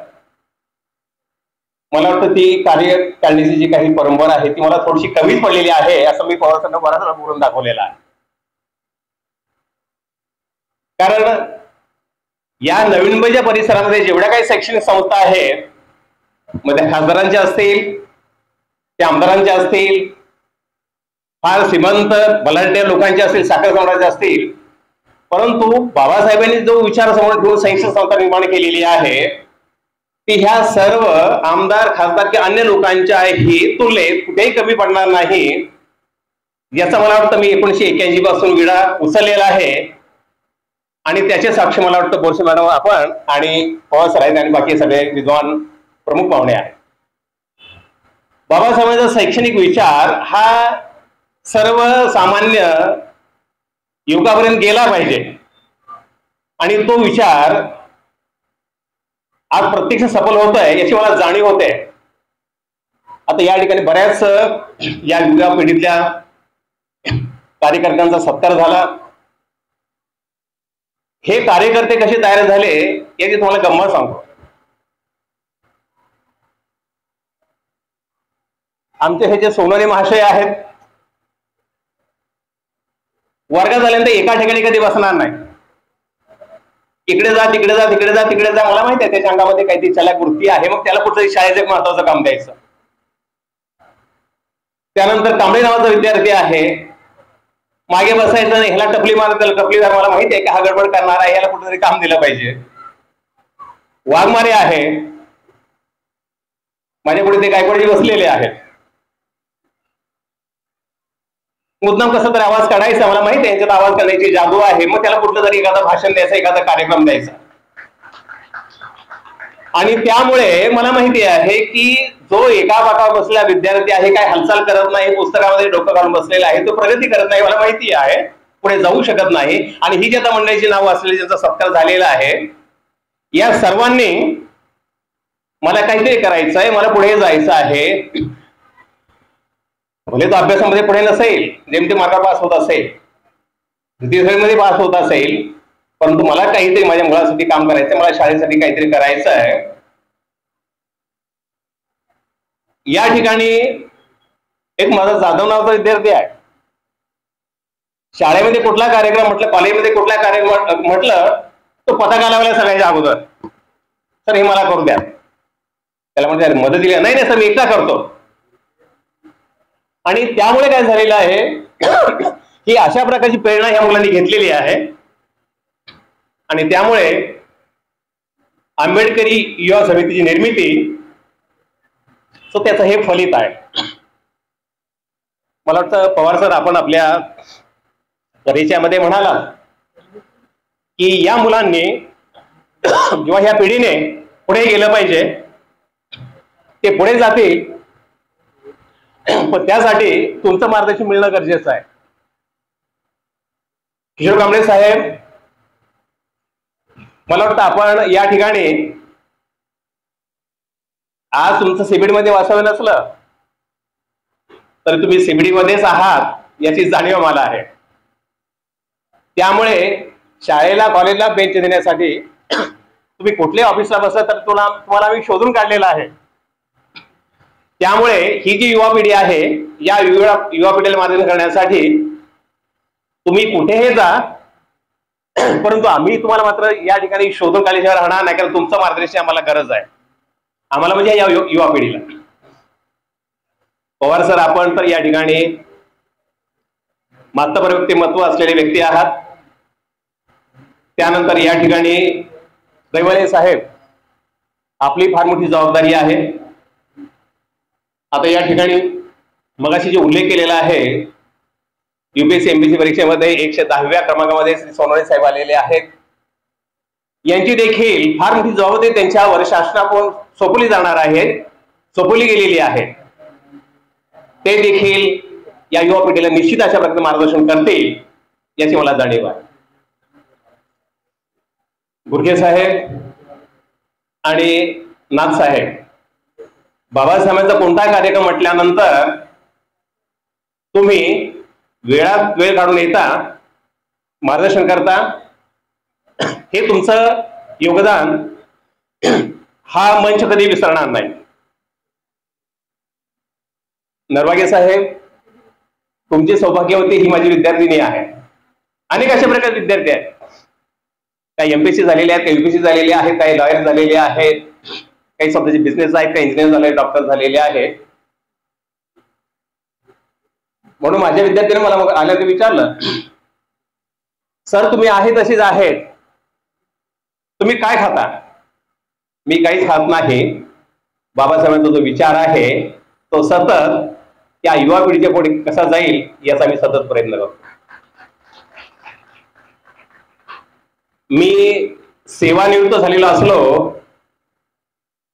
मला वाटतं ती कार्य करण्याची जी काही परंपरा आहे ती मला थोडीशी कमीच पडलेली आहे, असं मी पवारांना बराच वेळा बोलून दाखवलेलं आहे. कारण या नवीन मुंबईच्या परिसरामध्ये जेवढ्या काही शैक्षणिक संस्था आहेत, मग त्या खासदारांच्या असतील, त्या आमदारांच्या असतील, फार श्रीमंत बलाढ्य लोकांचे असतील, साखर सम्राटचे असतील, परंतु बाबासाहेबांनी जो विचार समोर ठेवून शैक्षणिक संस्था निर्माण केलेली आहे ती ह्या सर्व आमदार, खासदार किंवा अन्य लोकांच्याही तुलनेत कुठेही कमी पडणार नाही, याचा मला वाटतं मी 1981 पासून विडा उचललेला आहे. आणि त्याचे साक्ष मला वाटतं बोरसे मॅडम, आपण आणि पवार साहेब आणि बाकी सगळे विद्वान प्रमुख पाहुणे आहेत. बाबासाहेबांचा शैक्षणिक विचार हा सर्वसामान्य युगापर्यंत गेला पाहिजे, आणि तो विचार आज प्रत्यक्ष सफल होत आहे याची मला जाणीव होते. आता या ठिकाणी बऱ्याच या युवा पिढीतल्या कार्यकर्त्यांचा सत्कार झाला. हे कार्यकर्ते कसे तयार झाले याची तुम्हाला गंमत सांगतो. आमचे हे जे सोनवणे महाशय आहेत, वर्गात झाल्यानंतर एका ठिकाणी कधी बसणार नाही. इकडे जा, तिकडे जा, तिकडे जा, तिकडे जा. मला माहिती आहे त्याच्या अंगामध्ये काहीतरी चलाक वृत्ती आहे, मग त्याला कुठेतरी शाळेचं एक महत्वाचं काम द्यायचं. त्यानंतर कांबळे नावाचा विद्यार्थी आहे, मागे बसायचं नाही, ह्याला टपली मारत, त्याला टपली मार. मला माहिती आहे की हा गडबड करणार आहे, ह्याला कुठेतरी काम दिलं पाहिजे. वाघमारे आहे, माझ्या पुढे ते गायकवाडी बसलेले आहेत, मुद्दाम कसा तरी आवाज काढायचा. मला माहिती आहे याच्यात आवाज करण्याची जादू आहे, मग त्याला कुठलं तरी एखादं भाषण द्यायचं, एखादा कार्यक्रम द्यायचा. आणि त्यामुळे मला माहिती आहे की जो एका बाकावर बसलेला विद्यार्थी आहे, काय हालचाल करत नाही, पुस्तकामध्ये डोकं घालून बसलेला आहे, तो प्रगती करत नाही, मला माहिती आहे, पुढे जाऊ शकत नाही. आणि ही जी आता मंडळीची नावं असलेली ज्यांचा सत्कार झालेला आहे, या सर्वांनी मला काहीतरी करायचं आहे, मला पुढे जायचं आहे. भले तो अभ्यासामध्ये पुढे नसेल, नेमके मार्क पास होत असेल, द्वितीय श्रेणीमध्ये पास होत असेल, परंतु मला काहीतरी माझ्या मुलासाठी काम करायचं, मला शाळेसाठी काहीतरी करायचं आहे. या ठिकाणी एक माझा जाधव नावाचा विद्यार्थी आहे. शाळेमध्ये कुठला कार्यक्रम म्हटलं, कॉलेजमध्ये कुठला कार्यक्रम म्हटलं, तो पताका लावला सगळ्याच्या अगोदर. सर हे मला करू द्या. त्याला म्हणजे मदत दिली नाही, नाही सर मी एकटा करतो. आणि त्यामुळे काय झालेलं आहे की अशा प्रकारची प्रेरणा ह्या मुलांनी घेतलेली आहे. आणि त्यामुळे आंबेडकरी युवा समितीची निर्मिती, सो त्याचं हे फलित आहे. मला वाटतं पवार सर आपण आपल्या परिचयामध्ये म्हणाला की या मुलांनी किंवा ह्या पिढीने पुढे गेलं पाहिजे, ते पुढे जातील, पण त्यासाठी तुमचं मार्गदर्शन मिळणं गरजेचं आहे. किशोर कांबळे साहेब, मला वाटतं आपण या ठिकाणी आज तुमचं सीबीडी मध्ये वाचवलं नसलं तर तुम्ही सीबीडी मध्येच आहात याची जाणीव मला आहे. त्यामुळे शाळेला कॉलेजला बेंच देण्यासाठी तुम्ही कुठल्याही ऑफिसला बसला तर तुम्हाला आम्ही शोधून काढलेला आहे. त्यामुळे ही जी युवा पिढी आहे, या युवा पिढीला मार्गदर्शन करण्यासाठी तुम्ही कुठेही जा, परंतु आम्ही तुम्हाला मात्र या ठिकाणी शोधून काढल्याशिवाय राहणार नाही, कारण तुमचं मार्गदर्शन आम्हाला गरज आहे. आम्हाला म्हणजे या युवा पिढीला. पवार सर आपण तर या ठिकाणी मातबर व्यक्तिमत्व असलेले व्यक्ती आहात. त्यानंतर या ठिकाणी दैवले साहेब, आपली फार मोठी जबाबदारी आहे. आता या ठिकाणी मगाशी जे उल्लेख केलेला आहे, UPSC MPSC परीक्षेमध्ये 110व्या क्रमांकामध्ये श्री सोनवणे साहेब आलेले आहेत. यांची देखील फार मोठी जबाबदारी त्यांच्यावर शासनाकडून सोपवली जाणार आहे, सोपवली गेलेली आहे. ते देखील या युवा पिढीला निश्चित अशा प्रकारे मार्गदर्शन करतील याची मला जाणीव आहे. गुरगे साहेब आणि नाथ साहेब, बाबासाहेबांचा कोणता कार्यक्रम म्हटल्यानंतर तुम्ही वेळात वेळ काढून येता, मार्गदर्शन करता, हे तुमचं योगदान हा मंच कधी विसरणार नाही. नरवागे साहेब, तुमची सौभाग्यवती ही माझी विद्यार्थिनी आहे. अनेक अशा प्रकारचे विद्यार्थी आहेत, काही MPSC झालेले आहेत, काही UPSC झालेले आहेत, काही लॉयर झालेले आहेत, काही स्वतःचे बिझनेस आहेत, काही इंजिनियर झाले, डॉक्टर झालेले आहेत. म्हणून माझ्या विद्यार्थ्यांनी मला आल्याचं विचारलं, सर तुम्ही आहे तसेच आहेत, तुम्ही काय खाता? मी काहीच खात नाही. बाबासाहेबांचा जो विचार आहे तो सतत त्या युवा पिढीच्या पुढे कसा जाईल याचा मी सतत प्रयत्न करतो. मी सेवानिवृत्त झालेलो असलो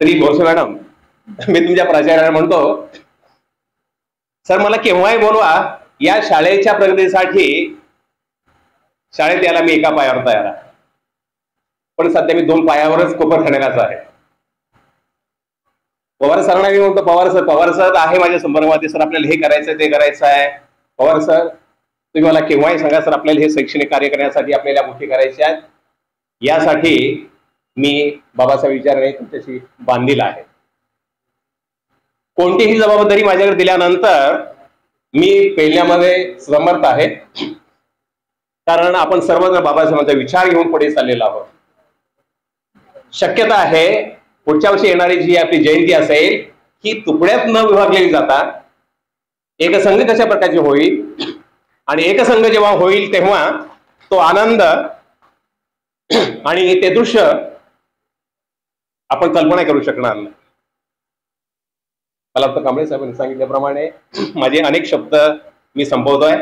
तरी भोसले मॅडम, मी तुमच्या प्राचार्याला म्हणतो, सर मला केव्हाही बोलवा, या शाळेच्या प्रगतीसाठी शाळेत यायला मी एका पायावर तयार आहे. पण सध्या मी 2 पायावरच कोपर खाण्याचा आहे. पवार सरांना मी म्हणतो, पवार सर आहे माझ्या संपर्कामध्ये, सर आपल्याला हे करायचं ते करायचं आहे. पवार सर तुम्ही मला केव्हाही सांगा, सर आपल्याला हे शैक्षणिक कार्य करण्यासाठी आपल्याला गोष्टी करायच्या आहेत. यासाठी मी बाबासाहेब विचाराने तुमच्याशी बांधील आहे. कोणतीही जबाबदारी माझ्याकडे दिल्यानंतर मी पेलण्यामध्ये समर्थ आहे, कारण आपण सर्वजण बाबासाहेबांचा विचार घेऊन पुढे चाललेलो आहोत. शक्यता आहे पुढच्या वर्षी येणारी जी आपली जयंती असेल ही तुकड्यात न विभागलेली जाता एकसंघ कशा प्रकारची होईल, आणि एकसंघ जेव्हा होईल तेव्हा तो आनंद आणि ते दृश्य आपण कल्पना करू शकणार नाही. मला वाटतं कांबळे साहेबांनी सांगितल्याप्रमाणे माझे अनेक शब्द मी संपवतोय.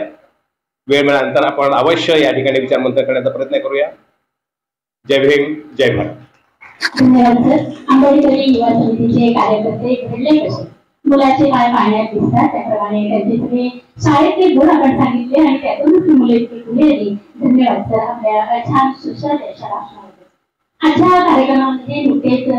वेळ मिळाल्यानंतर आपण अवश्य या ठिकाणी विचारमंथन करण्याचा प्रयत्न करूया. जय भीम, जय भारत. धन्यवाद सर. आंबेडकरी युवा समितीचे कार्यकर्ते घडले कसे, मुलाचे काय पाहण्यात दिसतात त्याप्रमाणे त्यांचे सगळे शाळेतले गुण आपण सांगितले आणि त्यातूनच मुले इतकी पुढे आली. धन्यवाद सर आपल्या छान सुशल अशा भाषणामध्ये. आजच्या कार्यक्रमामध्ये नुकतेच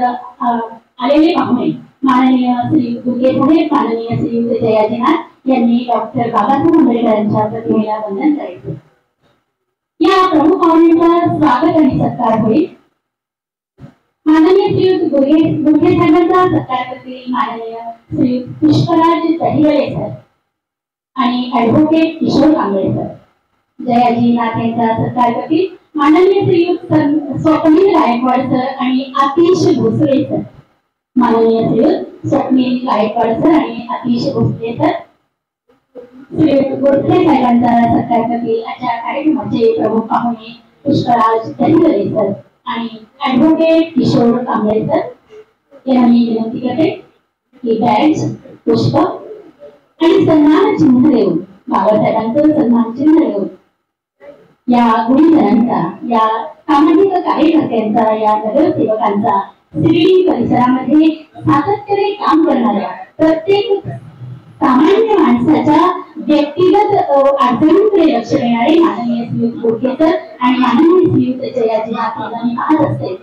आलेले पाहुणे माननीय श्री गुरगे साहेब, माननीय श्रीयुक्त जयाजीनाथ यांनी डॉक्टर बाबासाहेब आंबेडकरांच्या प्रतिमेला वंदन करायचे. या प्रमुख पाहुण्यांचा स्वागत आणि सत्कार होईल. माननीय श्रीयुत गुरगे साहेबांचा सत्कार करतील माननीय श्रीयुत पुष्पराज दहिवले सर आणि ॲडव्होकेट किशोर कांबळे सर. जयाजी नाथ यांचा सत्कार करतील माननीय श्रीयुत स्वप्नील गायकवाड सर आणि आतिश भोसले सर. माननीय श्रीयुत स्वप्नील गायकवाड सर आणि आतिश भोसले सर. श्रीयुत गोरखे साहेबांचा सत्कार करतील आजच्या कार्यक्रमाचे प्रमुख पाहुणे पुष्पराज दहिवले सर आणि ॲडव्होकेट किशोर कांबळे सर. यांना मी विनंती करते की बॅच पुष्प आणि सन्मान चिन्ह देऊन बाबासाहेबांचं सन्मान चिन्ह देऊन या गुणीजनांचा, या सामाजिक कार्यकर्त्यांचा, या नगरसेवकांचा, शिर्डी परिसरामध्ये सातत्याने काम करणाऱ्या प्रत्येक सामान्य माणसाच्या व्यक्तिगत अडचणींकडे लक्ष देणारे माननीय श्रीयुत गोरखेकर आणि माननीय श्रीयुत जयाजी नाथ यांना मी पाहत असते.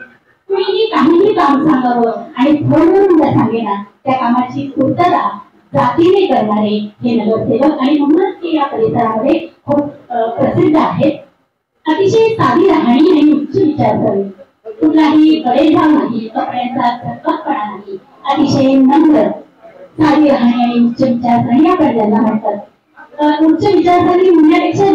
कुणीही काहीही काम सांगावं आणि फोनवरून जर सांगेना त्या कामाची पूर्तता जातीने करणारे हे नगरसेवक आणि म्हणूनच ते या परिसरामध्ये खूप प्रसिद्ध आहेत. अतिशय साधी राहणी आणि उच्च विचारसरणी, कुठलाही बळेभाव नाही, कपड्यांचा धक्कापणा नाही, अतिशय नम्र साधी राहणी आणि उच्च विचारसरणी आपण ज्यांना म्हणतात. उच्च विचारसरणी म्हणण्यापेक्षा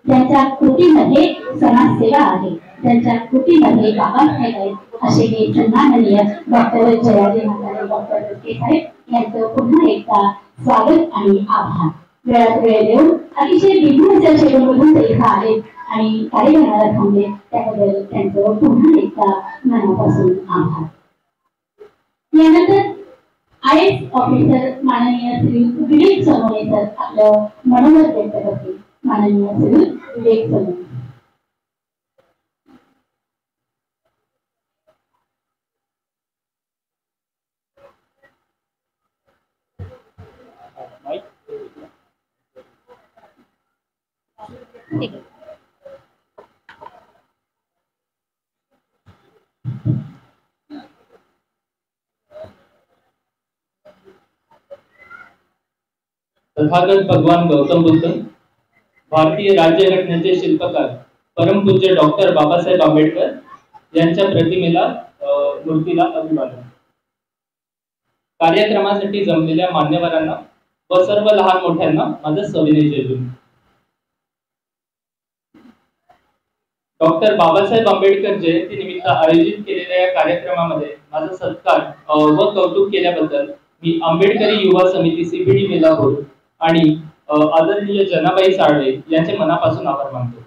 ज्यांच्या कृतीमध्ये समाजसेवा आहे, ज्यांच्या कृतीमध्ये बाबासाहेब आहेत, असे हे सन्माननीय डॉक्टर जयाजी नाथ डॉक्टर गोरखे साहेब यांचं पुन्हा एकदा स्वागत आणि आभार. वेळात वेळ देऊन अतिशय विघ्न शेड्यूलमधून ते इथं आले आणि कार्यक्रमाला थांबले त्याबद्दल त्यांचं पुन्हा एकदा मनापासून आभार. यानंतर IAS ऑफिसर माननीय श्री विवेक सोनवणे सर आपलं मनोगत व्यक्त करतील. माननीय श्री विवेक सोनवणे. तथागत भगवान गौतम बुद्ध, भारतीय राज्यघटनेचे शिल्पकार परमपूज्य डॉक्टर बाबासाहेब आंबेडकर यांच्या प्रतिमेला मूर्तीला अभिवादन. कार्यक्रमासाठी जमलेल्या मान्यवरांना व सर्व लहान मोठ्यांना माझं सविनय जयजून. डॉक्टर बाबासाहेब आंबेडकर जयंती निमित्त आयोजित केलेल्या या कार्यक्रमामध्ये माझा सत्कार व कौतुक केल्याबद्दल मी आंबेडकरी युवा समिती CPD बेलापूर आणि आदरणीय जनाबाई साळवे यांचे मनापासून आभार मानतो.